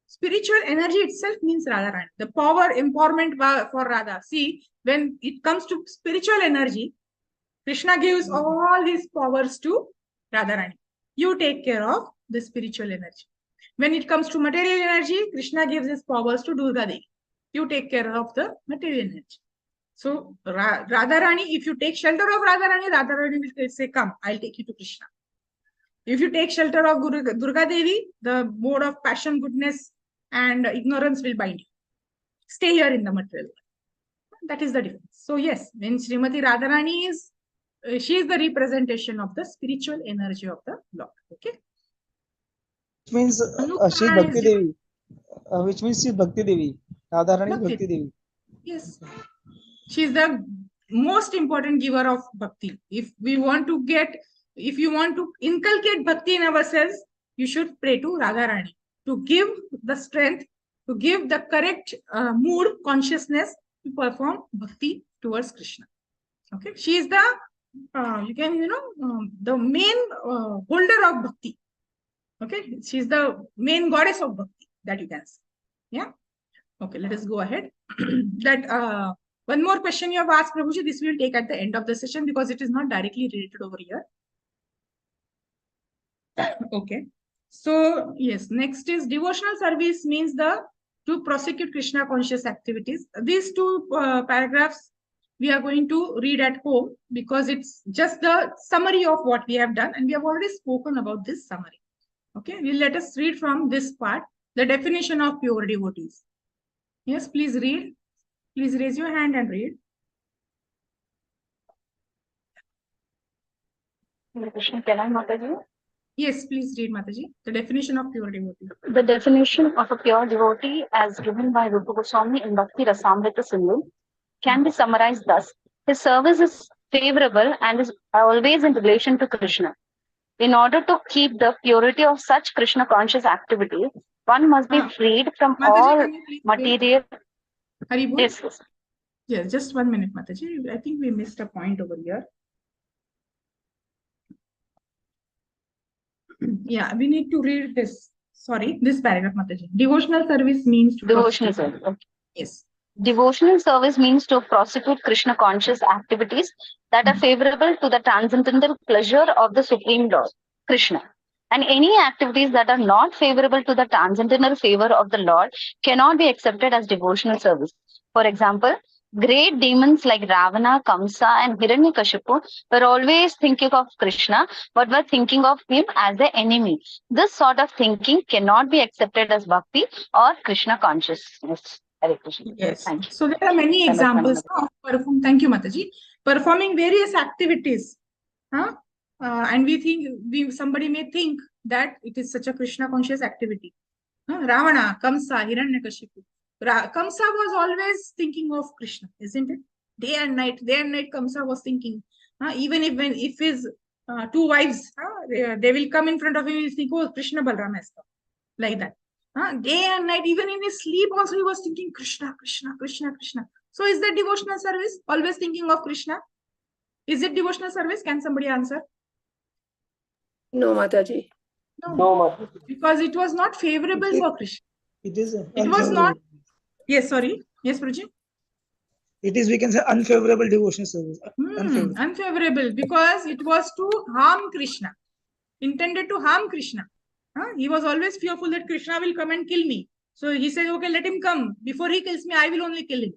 Spiritual energy itself means Radharani. The power, empowerment for Radha. See, when it comes to spiritual energy, Krishna gives all his powers to Radharani. You take care of the spiritual energy. When it comes to material energy, Krishna gives his powers to Durga Devi. You take care of the material energy. So, Radharani, if you take shelter of Radharani, Radharani will say, come, I'll take you to Krishna. If you take shelter of Durga Devi, the mode of passion, goodness, and ignorance will bind you. stay here in the material world. That is the difference. So yes, when Srimati Radharani is, she is the representation of the spiritual energy of the Lord. Okay. Which means she is Bhakti Devi. Which means she is Bhakti Devi. Radharani is Bhakti Devi. Yes. She is the most important giver of bhakti. If you want to inculcate bhakti in ourselves, you should pray to Radharani to give the strength, to give the correct mood, consciousness to perform bhakti towards Krishna. Okay. She is the, the main holder of bhakti. Okay. She is the main goddess of bhakti, that you can say. Yeah. Okay. Let us go ahead. That one more question you have asked, Prabhuji, this we will take at the end of the session because it is not directly related over here. Okay. So, yes, next is devotional service means to prosecute Krishna conscious activities. These two paragraphs we are going to read at home because it's just the summary of what we have done and we have already spoken about this summary. Okay, let us read from this part, the definition of pure devotees. Yes, please read. Please raise your hand and read. Can I, Mataji? Yes, please read, Mataji. The definition of pure devotee. The definition of a pure devotee, as given by Rupa Goswami in Bhakti Rasamrita Sindhu, can be summarized thus: his service is favorable and is always in relation to Krishna. In order to keep the purity of such Krishna conscious activities, one must be freed from Mataji, all material. Yes, yes, just 1 minute, Mataji. I think we missed a point over here. Yeah, we need to read this. Sorry, this paragraph, Mataji. Devotional service means to Devotional service. Okay. Yes. Devotional service means to prosecute Krishna conscious activities that are favorable to the transcendental pleasure of the Supreme Lord, Krishna. And any activities that are not favorable to the transcendental favor of the Lord cannot be accepted as devotional service. For example, great demons like Ravana, Kamsa, and Hiranyakashipu were always thinking of Krishna, but were thinking of him as the enemy. This sort of thinking cannot be accepted as bhakti or Krishna consciousness. Yes. So there are many examples of thank you, Mataji, performing various activities. And somebody may think that it is such a Krishna conscious activity. Ravana, Kamsa, Hiranyakashipu. Kamsa was always thinking of Krishna, isn't it? Day and night, Kamsa was thinking. Even if his two wives, they will come in front of him, he will think, oh, Krishna Balram has come. Like that. Day and night, even in his sleep also he was thinking Krishna, Krishna, Krishna, Krishna. So is that devotional service? Always thinking of Krishna? Is it devotional service? Can somebody answer? No, Mataji. No, because it was not favorable for Krishna. It is. It was not. Yes, sorry. Yes, Praji. It is, we can say, unfavorable devotional service. Unfavorable because it was to harm Krishna. Intended to harm Krishna. He was always fearful that Krishna will come and kill me. So he said, okay, let him come. Before he kills me, I will only kill him.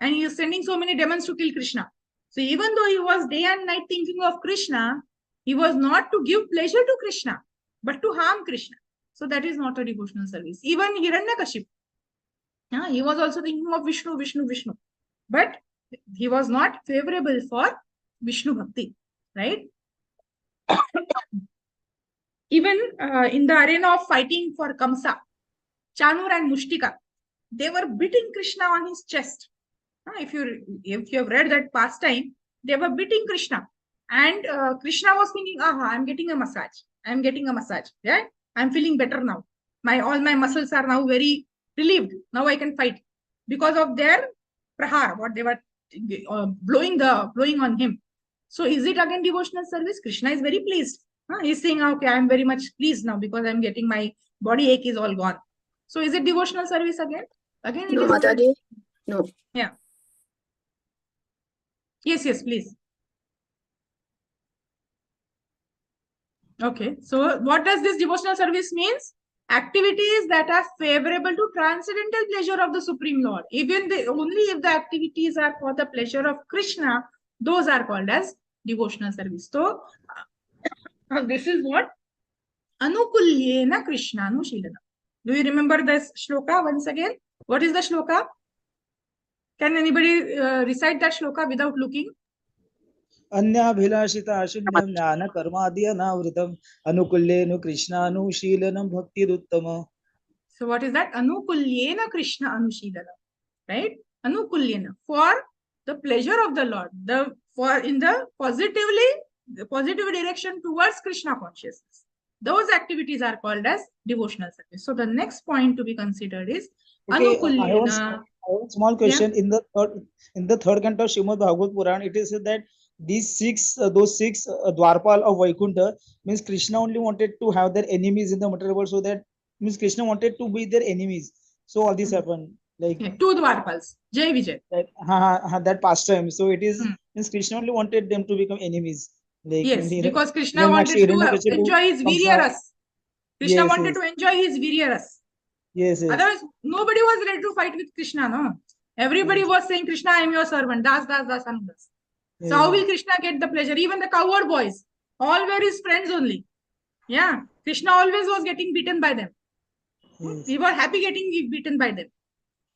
And he is sending so many demons to kill Krishna. So even though he was day and night thinking of Krishna, he was not to give pleasure to Krishna, but to harm Krishna. So that is not a devotional service. Even Hiranyakashipu, he was also thinking of Vishnu, Vishnu, Vishnu. But he was not favorable for Vishnu Bhakti, right? Even in the arena of fighting for Kamsa, Chanur and Mushtika, they were beating Krishna on his chest. If you have read that pastime, they were beating Krishna. And Krishna was thinking, I'm getting a massage. I'm getting a massage. Yeah? I'm feeling better now. All my muscles are now very relieved. Now I can fight. Because of their prahar, what they were blowing on him. So is it again devotional service? Krishna is very pleased. He's saying, okay, I'm very much pleased now because I'm getting my body ache is all gone. So is it devotional service again? Again, it no, is Mataji. No. Yeah. Yes, please. Okay. So what does this devotional service means? Activities that are favorable to transcendental pleasure of the Supreme Lord. Only if the activities are for the pleasure of Krishna, those are called as devotional service. So this is what Anukulyena Krishna Anushilana. Do you remember this shloka once again? What is the shloka? Can anybody recite that shloka without looking? अन्याभिलाषिता शून्यं ज्ञान कर्मादि अनावृतम अनुकूल्येनु कृष्णानुशीलनम भक्तिरुत्तम. So what is that? Anukulyena Krishna Anushilana. Right? Anukulyena. For the pleasure of the Lord. For in the positive direction towards Krishna consciousness. Those activities are called as devotional service. So the next point to be considered is Anukulyena. I have a small question. In the third canto of Srimad Bhagavad Puran, it is said that those six Dwarpal of Vaikuntha means Krishna only wanted to have their enemies in the material world, so that means Krishna wanted to be their enemies. So all this happened, like two Dwarpals, Jai Vijay. That pastime. So it is means Krishna only wanted them to become enemies. Like yes, because Krishna wanted to enjoy his Viryaras. Krishna wanted to enjoy his Viryaras. Yes. Otherwise, nobody was ready to fight with Krishna, no? Everybody was saying, Krishna, I am your servant. Das, anudas. So how will Krishna get the pleasure? Even the coward boys, all were his friends only. Yeah. Krishna always was getting beaten by them. We were happy getting beaten by them.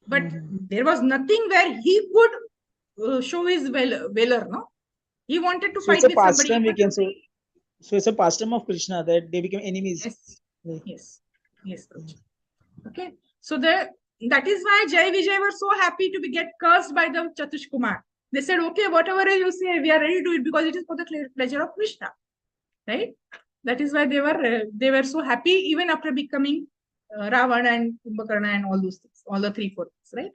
But there was nothing where he could show his valor, no? He wanted to fight with somebody. So it's a pastime of Krishna that they became enemies. Yes. Okay. So that is why Jai Vijay were so happy to get cursed by the Chatush Kumar. They said, okay, whatever you say, we are ready to do it because it is for the pleasure of Krishna. Right? That is why they were so happy even after becoming Ravana and Kumbhakarna and all those things, all the 3-4 things, right?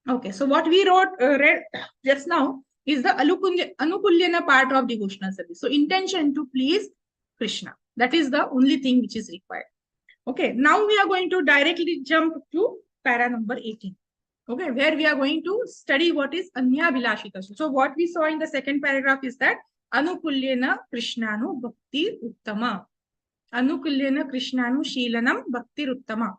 Okay, so what we read just now is the Anukulyana part of devotional service. So intention to please Krishna. That is the only thing which is required. Okay, now we are going to directly jump to para number 18. Okay, where we are going to study what is Anya Vilashita. So what we saw in the second paragraph is that Anukulyena Krishnanu Bhakti Uttama. Anukulyena Krishnanu Shilanam Bhakti Uttama.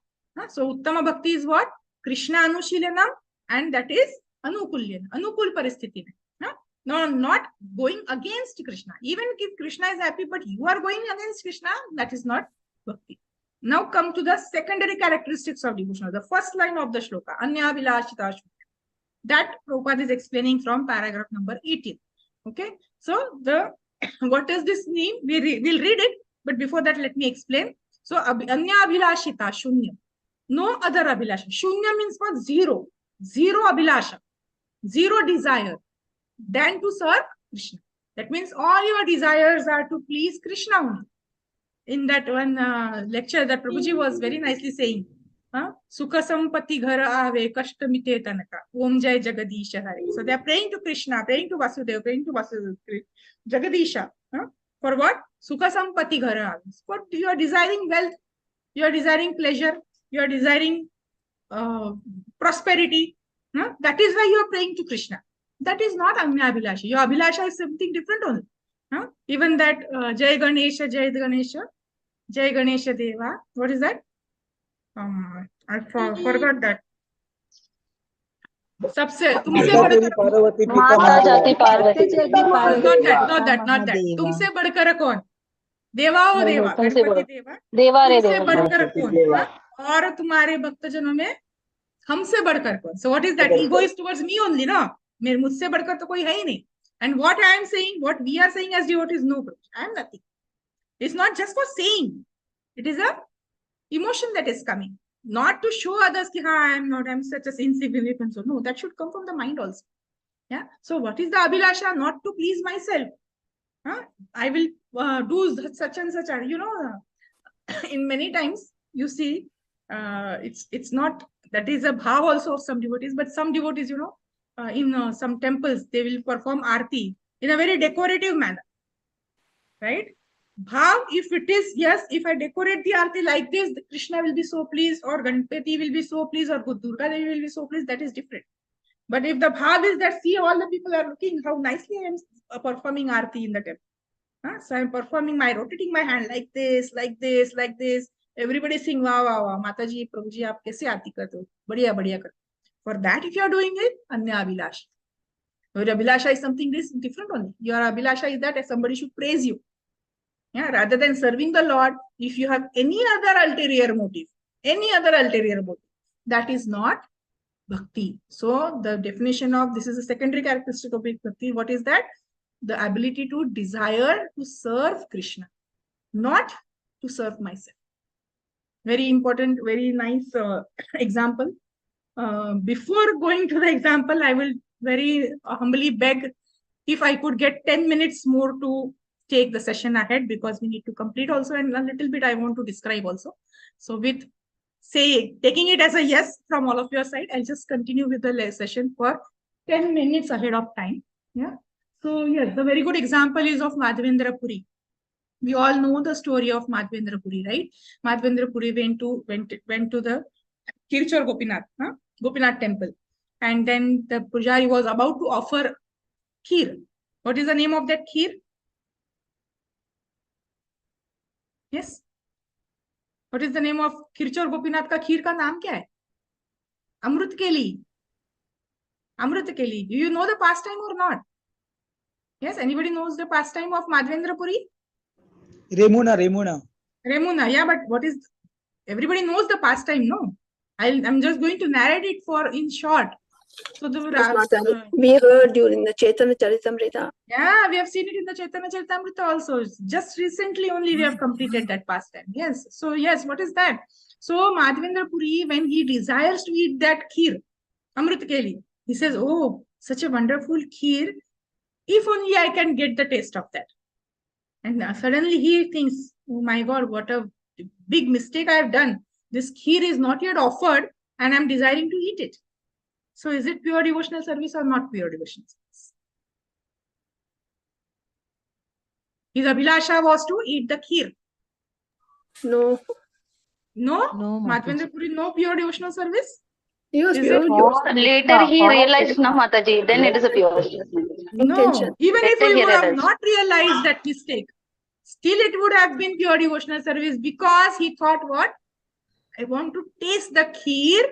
So Uttama Bhakti is what? Krishna Anushilanam, and that is Anukulyena. Anukul Paristhiti. No, not going against Krishna. Even if Krishna is happy, but you are going against Krishna, that is not Bhakti. Now come to the secondary characteristics of devotion. The first line of the shloka, Anya Vilashita. That Prabhupada is explaining from paragraph number 18. Okay. So what does this mean? We'll read it, but before that, let me explain. So Anya Vilashita, Shunya. No other Abhilasha. Shunya means what? Zero. Zero Abhilasha. Zero desire. Than to serve Krishna. That means all your desires are to please Krishna only. In that one lecture that Prabhuji was very nicely saying, Sukha Sampati Ghara Ave Kashtamite Tanaka Om Jai Jagadisha Hare. So they are praying to Krishna, praying to Vasudeva, Jagadisha. For what? Sukha Sampati Ghara Ave. What? You are desiring wealth, you are desiring pleasure, you are desiring prosperity. That is why you are praying to Krishna. That is not Anya Abhilasha. Your Abhilasha is something different only. Even that Jai Ganesha, Jai Ganesha, Jai Ganesha Deva. What is that? I forgot that. Sabse, tumse badkar Mata Jati Parvati. Not that. Tumse badkar kaun? Deva o Deva. Ganpati Deva. Deva re tumse Deva. badkar kaun? और तुम्हारे भक्तजनों में हमसे बढ़कर कौन? So what is that? Ego is towards me only, no? मुझसे बढ़कर तो कोई है ही नहीं. And what I am saying, what we are saying as devotees, no, I am nothing. It's not just for saying. It is a emotion that is coming. Not to show others that I am not, I am such a insignificant. So no, that should come from the mind also. Yeah. So what is the Abhilasha? Not to please myself. I will do such and such. You know, in many times you see, it's not, that is a bhav also of some devotees, but some devotees, you know, in some temples, they will perform arti in a very decorative manner. Right? Bhav, if it is, yes, if I decorate the arti like this, Krishna will be so pleased, or Ganpati will be so pleased, or Durga Devi will be so pleased, that is different. But if the bhav is that, see, all the people are looking how nicely I am performing arti in the temple. So I am performing rotating my hand like this, like this, like this. Everybody sing, wow, wow, wow, Mataji, Prabhuji, aap kaise aarti karte ho? Badhiya, badhiya karte. For that, if you are doing it, Anya Abhilasha. Your Abhilasha is something different only. Your Abhilasha is that somebody should praise you. Yeah, rather than serving the Lord, if you have any other ulterior motive, that is not bhakti. So the definition of this is a secondary characteristic of bhakti. What is that? The ability to desire to serve Krishna, not to serve myself. Very important, very nice example. Before going to the example, I will very humbly beg if I could get 10 minutes more to take the session ahead, because we need to complete also, and a little bit I want to describe also. So with taking it as a yes from all of your side, I'll just continue with the session for 10 minutes ahead of time. Yeah. So yes, the very good example is of Madhavendra Puri. We all know the story of Madhavendra Puri, right? Madhavendra Puri went to the Kirchor Gopinath temple, and then the pujari was about to offer kheer. What is the name of that kheer? Yes. What is the name of Kirchor Gopinath का खीर का नाम क्या है? अमृत केली. Amrit Keli. Do you know the pastime or not? Yes, anybody knows the pastime of Madhavendra Puri? Remuna. Remuna, yeah, but what is, everybody knows the pastime, no? I'm just going to narrate it in short. So the we heard during the Chaitanya Charitamrita. Yeah, we have seen it in the Chaitanya Charitamrita also. Just recently only we have completed that pastime. Yes. So yes, what is that? So Madhavendra Puri, when he desires to eat that kheer, Amrit Keli, he says, oh, such a wonderful kheer. If only I can get the taste of that. And suddenly he thinks, oh my God, what a big mistake I have done. This kheer is not yet offered and I'm desiring to eat it. So is it pure devotional service or not pure devotional service? His abhilasha was to eat the kheer. No. No? No, Madhavendra Puri, no pure devotional service? He was Is pure it? devotional. Later he realized, no, Mataji, then it is a pure. No. Even if Later we he would have realized. not realized that mistake, still it would have been pure devotional service, because he thought what? I want to taste the kheer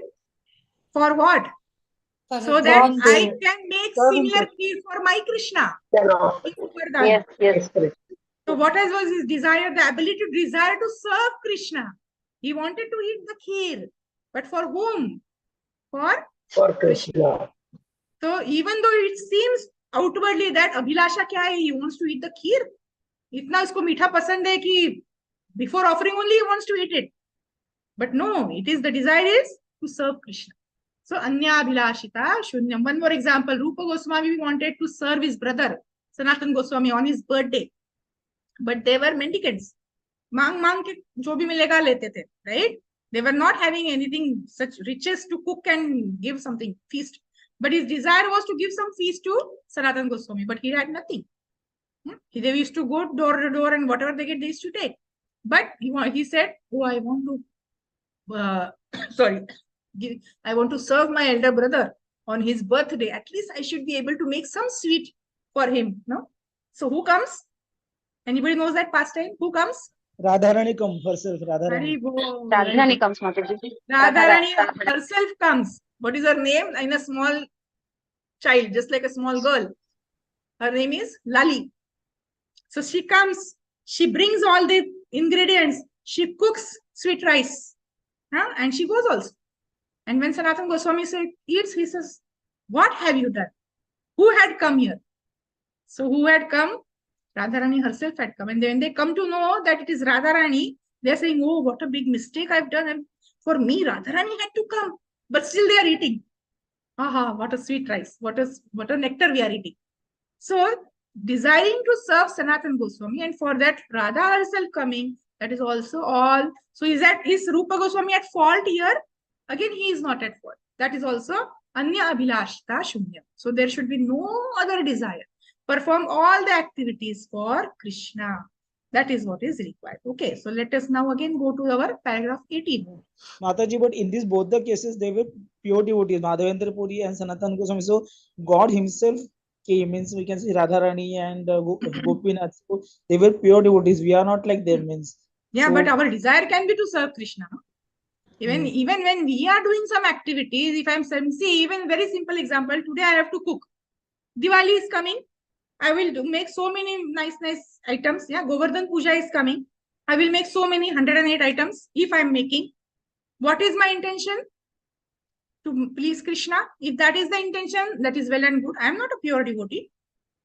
for what? So that I can make similar kheer for my Krishna. Yes, yes. So what was his desire? The ability to desire to serve Krishna. He wanted to eat the kheer. But for whom? For Krishna. So even though it seems outwardly that abhilasha kya hai? He wants to eat the kheer. Itna usko meetha pasand hai ki before offering only he wants to eat it. But no, it is the desire is to serve Krishna. So anya abhilashita shunyam. One more example. Rupa Goswami wanted to serve his brother Sanatan Goswami on his birthday. But they were mendicants. Mang ke jo bhi milega lete the, right? They were not having anything such riches to cook and give something feast. But his desire was to give some feast to Sanatan Goswami, but he had nothing. They used to go door to door and whatever they get, they used to take. But he said, oh, I want to, I want to serve my elder brother on his birthday. At least I should be able to make some sweet for him. No? So who comes? Anybody knows that pastime? Who comes? Radharani comes herself. Radharani comes, Mataji. Radharani herself comes. What is her name? In a small child, just like a small girl. Her name is Lali. So she comes, she brings all the ingredients, she cooks sweet rice, and she goes also. And when Sanatan Goswami eats, he says, what have you done? Who had come here? So who had come? Radharani herself had come. And when they come to know that it is Radharani, they're saying, oh, what a big mistake I've done. And for me, Radharani had to come. But still they are eating. Aha, what a sweet rice. What a nectar we are eating. So, desiring to serve Sanatan Goswami, and for that Radha herself coming, that is also all. So, is Rupa Goswami at fault here? Again, he is not at fault. That is also Anya Abhilashta Shunya. So, there should be no other desire. Perform all the activities for Krishna. That is what is required. Okay, so let us now again go to our paragraph 18. Mataji, but in these both the cases, they were pure devotees, Madhavendra Puri and Sanatan Goswami. So God himself came, means we can see Radharani and Gopinath. So they were pure devotees. We are not like them, means. Yeah, so, but our desire can be to serve Krishna. No? Even when we are doing some activities, if I'm see, even very simple example, today I have to cook. Diwali is coming. I will make so many nice items. Yeah, Govardhan Puja is coming. I will make so many 108 items if I'm making. What is my intention? to please Krishna. If that is the intention, that is well and good. I am not a pure devotee.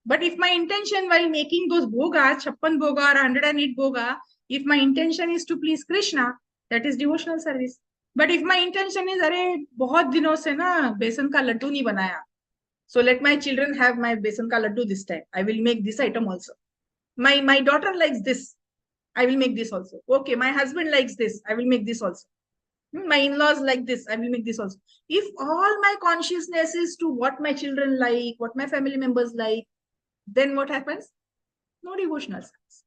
But if my intention while making those bhogas, 56 bhoga or 108 bhoga, if my intention is to please Krishna, that is devotional service. But if my intention is, अरे बहुत दिनों से ना बेसन का लड्डू नहीं बनाया, so let my children have my besan ka laddu this time. I will make this item also. My daughter likes this. I will make this also. Okay, my husband likes this. I will make this also. My in-laws like this. I will make this also. If all my consciousness is to what my children like, what my family members like, then what happens? No devotional service.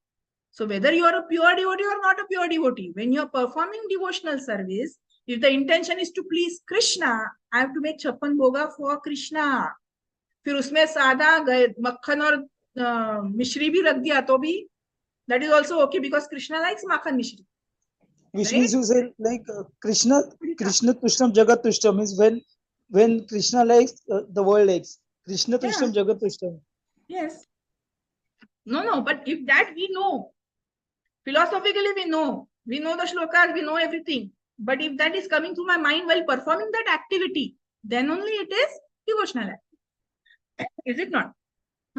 So whether you are a pure devotee or not a pure devotee, when you are performing devotional service, if the intention is to please Krishna, I have to make 56 bhoga for Krishna. फिर उसमें सादा मक्खन और मिश्री भी रख दिया तो भी that is also okay because Krishna likes makhan mishri. Which Right? means you say like Krishna Tushtam Jagat Tushtam is when Krishna likes, the world likes. Krishna Tushtam Jagat Tushtam. Yes. No, but if that we know, philosophically we know the shlokas, we know everything. But if that is coming through my mind while performing that activity, then only it is devotional activity. Is it not?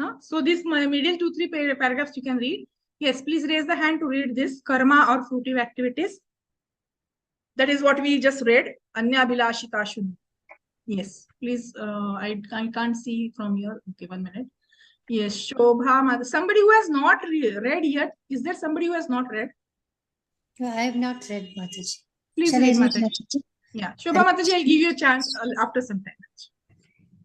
Huh? So this middle 2-3 paragraphs you can read. Yes, please raise the hand to read this karma or fruitive activities. That is what we just read. Anya Abhilashita Shunya. Yes, please. I can't see from here. Okay, 1 minute. Yes, Shobha. Somebody who has not read yet. Is there somebody who has not read? I have not read, Mataji. Please Shall read, I read, Mataji. Mataji? Yeah, Shobha Mataji, I'll give you a chance after some time.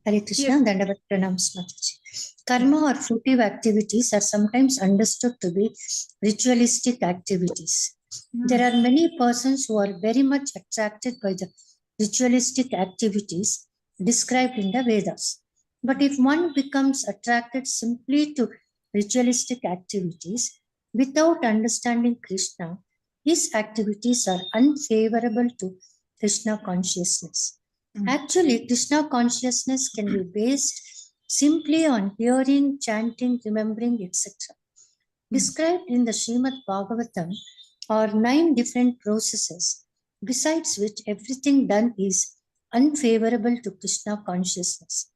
Hare Krishna, Yes. Dandavat Pranams, Mataji. Karma or fruitive activities are sometimes understood to be ritualistic activities. There are many persons who are very much attracted by the ritualistic activities described in the Vedas. But if one becomes attracted simply to ritualistic activities without understanding Krishna, his activities are unfavorable to Krishna consciousness. Actually, Krishna consciousness can be based simply on hearing, chanting, remembering, etc. Described in the Srimad Bhagavatam are 9 different processes, besides which everything done is unfavorable to Krishna consciousness.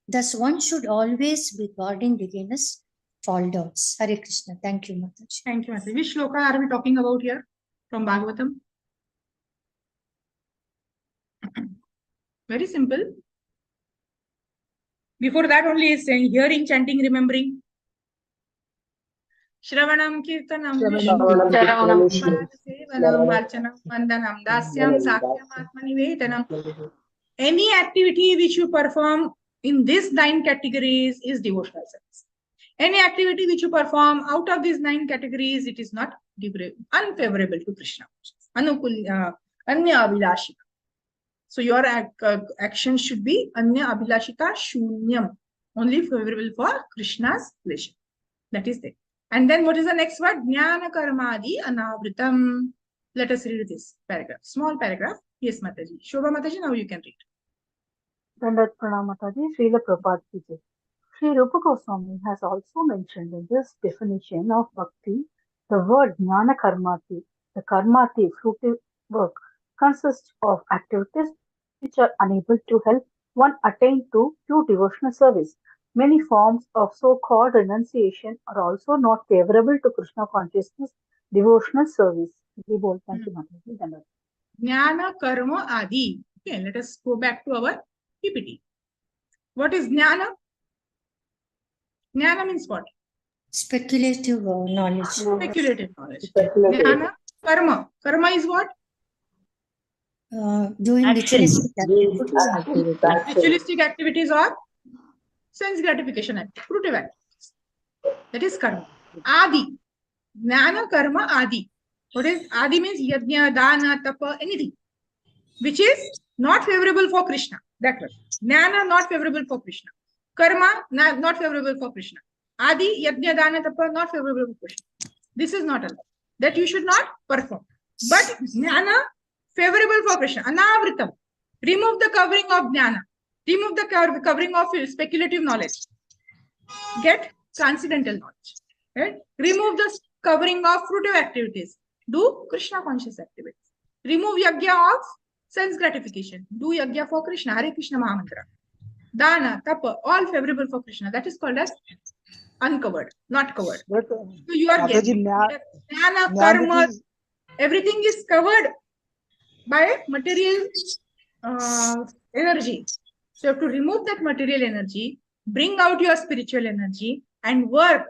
Thus, one should always be guarding against fall downs. Hare Krishna. Thank you, Mataji. Thank you, Mataji. Which shloka are we talking about here from Bhagavatam? Very simple. Before that only is saying hearing, chanting, remembering. Shravanam, Kirtanam, Vishnu, Sevanam, Archanam, Vandanam, Dasyam, Sakyam, Atmanivedanam. Any activity which you perform in these 9 categories is devotional service. Any activity which you perform out of these 9 categories, it is not unfavorable to Krishna. Anya Abhilashita. So your action should be Anya Abhilashita Shunyam. Only favorable for Krishna's pleasure. That is it. And then what is the next word? Jnana Karmadi Anavritam. Let us read this paragraph. Small paragraph. Yes, Mataji. Shobha Mataji, now you can read. Dandat Pranam Mataji, Srila Prabhupada Ki Jai. Sri Rupa Goswami has also mentioned in this definition of bhakti the word jnana karmati. The karmati, fruitive work, consists of activities which are unable to help one attain to pure devotional service. Many forms of so-called renunciation are also not favorable to Krishna consciousness devotional service. Thank you, Mataji. Jnana Karma Adi. Okay, let us go back to our PPT. What is Jnana? Jnana means what? Speculative knowledge. Speculative knowledge. Jnana Karma. Karma is what? Doing ritualistic activities. Ritualistic activities or sense gratification activities, fruitive activities. That is karma. Adi. Jnana karma adi. What is adi means? Yajna, dana, tapa, anything which is not favorable for Krishna. That word. Jnana not favorable for Krishna. Karma not favorable for Krishna. Adi, yajna, dana, tapa not favorable for Krishna. This is not allowed. That you should not perform. But jnana favorable for Krishna. Anavritam. Remove the covering of jnana. Remove the covering of speculative knowledge. Get transcendental knowledge. Right? Remove the covering of fruitive activities. Do Krishna conscious activities. Remove yajna of sense gratification. Do yajna for Krishna, Hare Krishna Mahamantra. Dana, tapa, all favorable for Krishna. That is called as uncovered, not covered. But So you are Mataji, getting jnana, jnana karma, is everything is covered by material energy. So you have to remove that material energy, bring out your spiritual energy and work.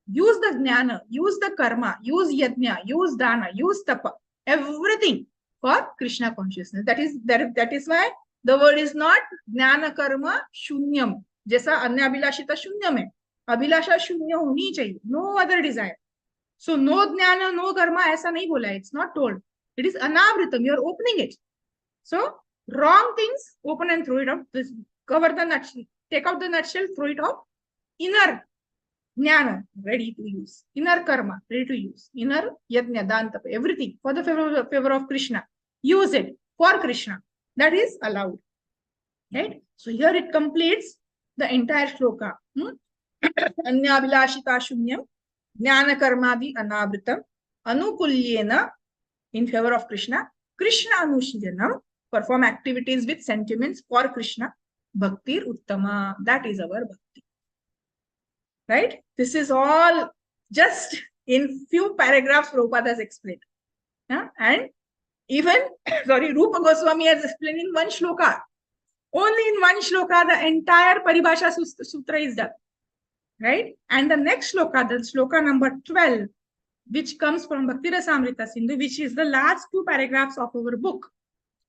Use the jnana, use the karma, use yajna, use dana, use tapa, everything for Krishna consciousness. That is why the word is not jnana karma shunyam. जैसा अन्य अभिलाषिता शून्यम है, अभिलाषा शून्य होनी चाहिए, no other desire. So no jnana, no karma ऐसा नहीं बोला है. It's not told. It is anavritam. You are opening it. So wrong things, open and throw it out. This, cover the nutshell, take out the nutshell, throw it out. Inner jnana, ready to use. Inner karma, ready to use. Inner yajna, danta, everything for the favor of Krishna. Use it for Krishna. That is allowed. Right? So here it completes the entire shloka. Anya abhilashita shunyam, jnana karmadi anavritam, anukulyena, in favor of Krishna, Krishna anushyanam, perform activities with sentiments for Krishna, bhaktir uttama, that is our bhakti. Right? This is all just in few paragraphs Prabhupada has explained. And even, Rupa Goswami has explained in one shloka. Only in one shloka, the entire Paribhasha Sutra is done. Right? And the next shloka, the shloka number 12, which comes from Bhakti Rasamrita Sindhu, which is the last two paragraphs of our book,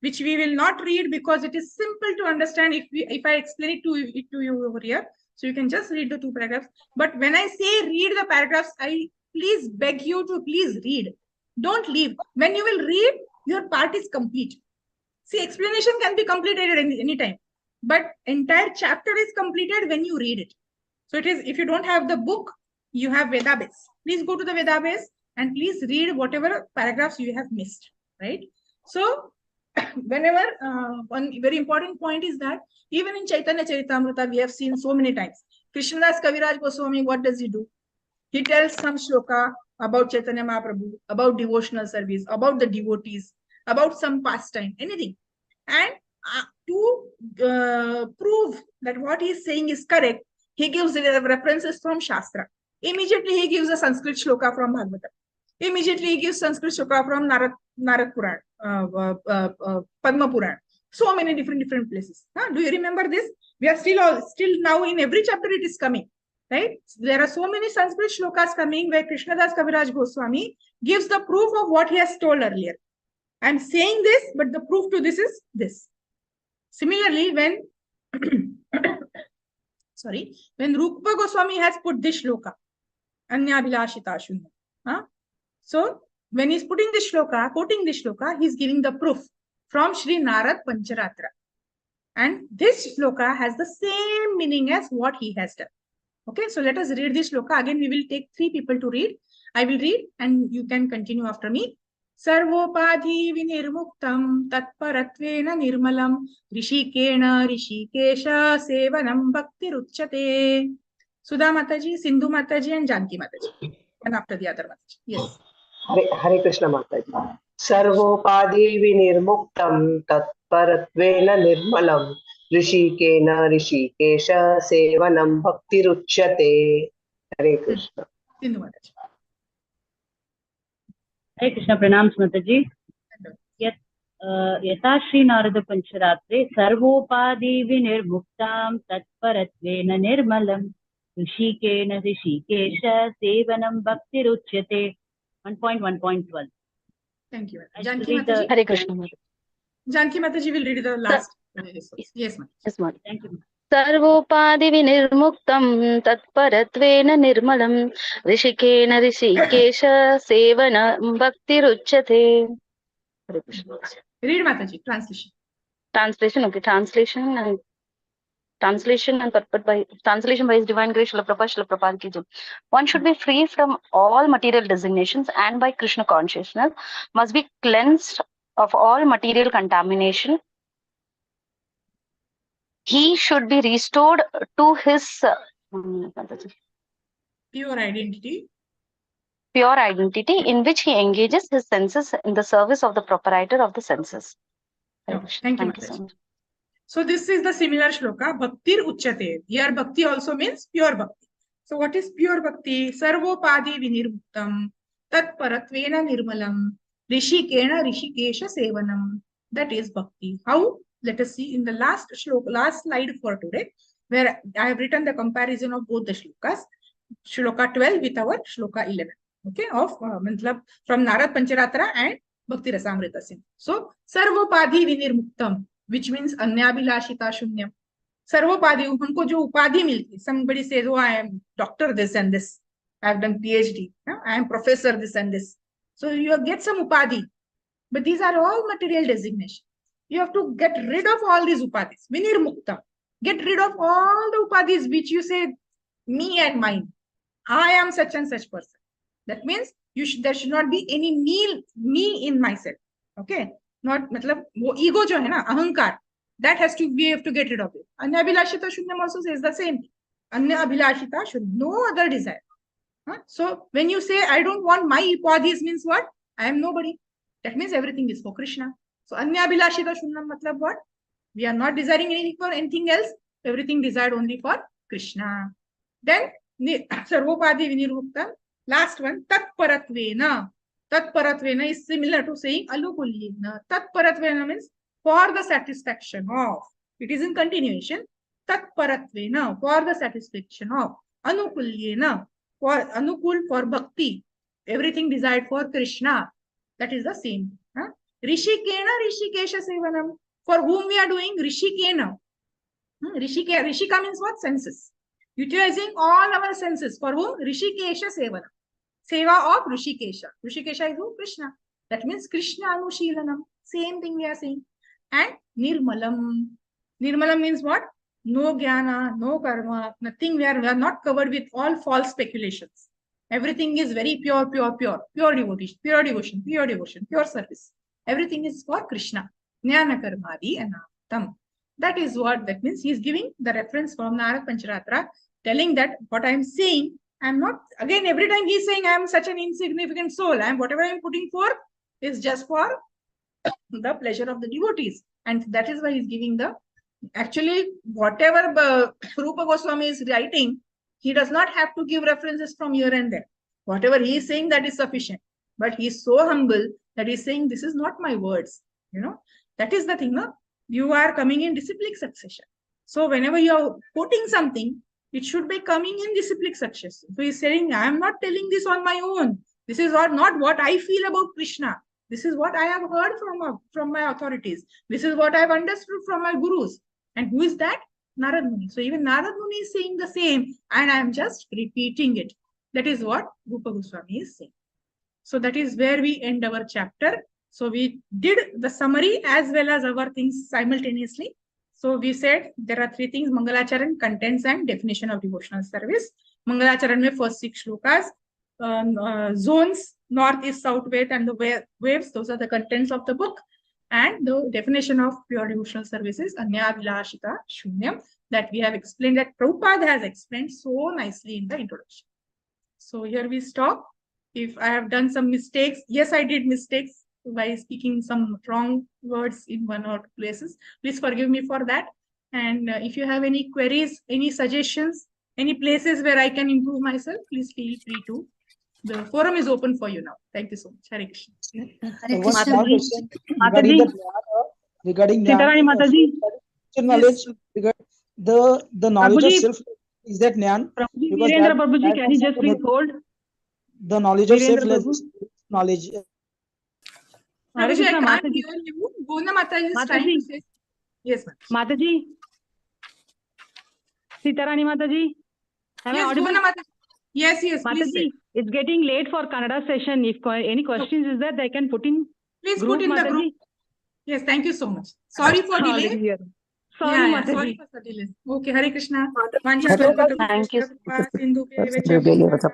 which we will not read because it is simple to understand if I explain it to you over here. So you can just read the two paragraphs. But when I say read the paragraphs, I please beg you to please read. Don't leave. When you will read, your part is complete. See, explanation can be completed at any time, but entire chapter is completed when you read it. So it is, if you don't have the book, you have Vedabase. Please go to the Vedabase and please read whatever paragraphs you have missed, right? So whenever, one very important point is that even in Chaitanya Charitamrita, we have seen so many times, Krishnadas Kaviraj Goswami, what does he do? He tells some shloka about Chaitanya Mahaprabhu, about devotional service, about the devotees, about some pastime, anything. And to prove that what he is saying is correct, he gives references from Shastra. Immediately he gives a Sanskrit shloka from Bhagavatam. Immediately he gives Sanskrit shloka from Narad Puran, Padma Puran. So many different places. Do you remember this? We are still now in every chapter it is coming. Right? There are so many Sanskrit shlokas coming where Krishnadas Kaviraj Goswami gives the proof of what he has told earlier. I am saying this, but the proof to this is this. Similarly, when when Rupa Goswami has put this shloka, Anya Abhilashita Shunya. So when he's putting this shloka, quoting this shloka, he's giving the proof from Sri Narad Pancharatra. And this shloka has the same meaning as what he has done. Okay, so let us read this shloka. Again, we will take 3 people to read. I will read and you can continue after me. Sarvopadhi vinirmuktam tatparatvena nirmalam rishikena rishikesha sevanam bhakti ruchyate. Sudha Mataji, Sindhu Mataji and Janki Mataji. And after the other Mataji. Yes. Hare Krishna Mataji. Sarvopadhi vinirmuktam tatparatvena nirmalam rishikena rishikesha sevanam bhakti ruchyate. Hare Krishna. Sindhu Mataji. Hare Krishna, pranams Mataji. Yata Shri Narada Pancharatre Sarvopadi Vinirmuktam Tatparatvena Nirmalam Rishikena Rishikesha Sevanam Bhakti Ruchyate. 1.1.12. Thank you. Janki Mataji. Hare Krishna. Janki Mataji will read the last. Yes, ma'am. Yes, ma'am. Thank you. सर्वोपाधि विनिर्मुक्तं तत्परत्वेन निर्मलं ऋषिकेन Rishikesh सेवनं भक्तिरुच्यते. Hare Krishna. Read Mataji, translation. Translation, okay. Translation and purport by translation by His Divine Grace Srila Prabhupada ki jai. One should be free from all material designations and by Krishna consciousness must be cleansed of all material contamination. He should be restored to his Pure identity in which he engages his senses in the service of the proprietor of the senses. Thank you, Thank you so Mataji. much. So this is the similar shloka. Bhaktir uchyate. Here bhakti also means pure bhakti. So what is pure bhakti? Sarvopadi vinirmuktam tat paratvena nirmalam rishikena rishikesha sevanam. That is bhakti. How? Let us see in the last shloka, last slide for today, where I have written the comparison of both the shlokas, shloka 12 with our shloka 11. Okay, of from Narad Pancharatra and Bhakti Rasamrita Sindhu. So Sarvopadi vinirmuktam, which means अन्याभिलाषिता शून्यम. सर्वोपाधि, हमको जो उपाधि मिलती, somebody says, oh, I am doctor this and this, I have done PhD, I am professor this and this. So you get some upadhi, but these are all material designation. You have to get rid of all these upadhis. Vinirmuktam. Get rid of all the upadhis which you say, me and mine. I am such and such person. That means there should not be any me in myself. Okay. Not matlab wo ego jo hai na, ahankar, that has to be, have to get rid of it. Anya abhilashita shunyam also says the same. Anya abhilashita shunyam, no other desire. So when you say I don't want my upadhis, means what? I am nobody. That means everything is for Krishna. So anya abhilashita shunyam matlab what? We are not desiring anything for anything else. Everything desired only for Krishna. Then sarvopadi vinirmuktam. Last one, tatparatvena. Tatparatvena is similar to saying anukulyena. Tatparatvena means for the satisfaction of. It is in continuation. Tatparatvena, for the satisfaction of. Anukulyena, for anukul, for bhakti. Everything desired for Krishna. That is the same. Rishikena rishikesha sevanam. For whom we are doing rishikena. Rishika means what? Senses. Utilizing all our senses. For whom? Rishikesha sevanam. Seva of Rishikesha. Rishikesha is who? Krishna. That means Krishna Anushilanam. Same thing we are saying. And Nirmalam. Nirmalam means what? No jnana, no karma, nothing. We are not covered with all false speculations. Everything is very pure, pure, pure. Pure devotion, pure devotion, pure devotion, pure service. Everything is for Krishna. Jnana karmadi anaptam. That is what that means. He is giving the reference from Narad Pancharatra, telling that what I am saying, I am not, again, every time he is saying I am such an insignificant soul. Whatever I am putting for is just for the pleasure of the devotees. And that is why he is giving the, actually, whatever Rupa Goswami is writing, he does not have to give references from here and there. Whatever he is saying, that is sufficient. But he is so humble that he is saying, this is not my words. You know, that is the thing. No? You are coming in disciplic succession. So whenever you are quoting something, it should be coming in disciplic succession. So he is saying, I am not telling this on my own. This is not what I feel about Krishna. This is what I have heard from my authorities. This is what I have understood from my gurus. And who is that? Narad Muni. So even Narad Muni is saying the same, and I am just repeating it. That is what Rupa Goswami is saying. So that is where we end our chapter. So we did the summary as well as our things simultaneously. So we said there are three things: Mangalacharan, contents, and definition of devotional service. Mangalacharan mein first 6 shlokas, zones, north, east, south, west, and the waves. Those are the contents of the book. And the definition of pure devotional service is Anya Vilashita Shunyam, that we have explained, that Prabhupada has explained so nicely in the introduction. So here we stop. If I have done some mistakes, yes, I did mistakes by speaking some wrong words in one or two places. Please forgive me for that. And if you have any queries, any suggestions, any places where I can improve myself, please feel free to. The forum is open for you now. Thank you so much. Hare Krishna. Hare One Krishna. small question regarding Sitarani Mataji. knowledge, regarding the knowledge of self, is that Jnana? Prabhuji, Because Virendra that Prabhuji, can you just please hold? the knowledge of Virendra self Prabhu. knowledge. Hare Prabhuji, I Krishna, can't Mataji. hear you. Gona Mataji is trying to say. Yes, ma'am. Mataji. Sitarani Mataji. Am I Yes, audible? Gona Mataji. Yes, yes, please say. Mataji, it's getting late for Kannada session. If any questions is there, they can put in Please group, put in the Mataji. group. Yes, thank you so much. Sorry for Already delay. here. Sorry, Mataji. Sorry for the delay. Okay, Hare Krishna. Thank you.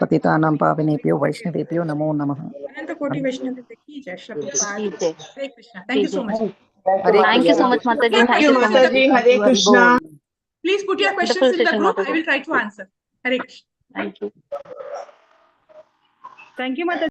पतितानां पावनेभ्यो वैष्णवेभ्यो नमो नमः. Ananta Koti Vaishnava ki jai. Shri Prabhupada. Hare Krishna. Thank you so much. Thank you so much, Mataji. Thank you so much. Hare Krishna. Please put your questions Wonderful in the session, group. Mataji. I will try to answer. Hare Krishna. Thank you. Thank you, Mataji.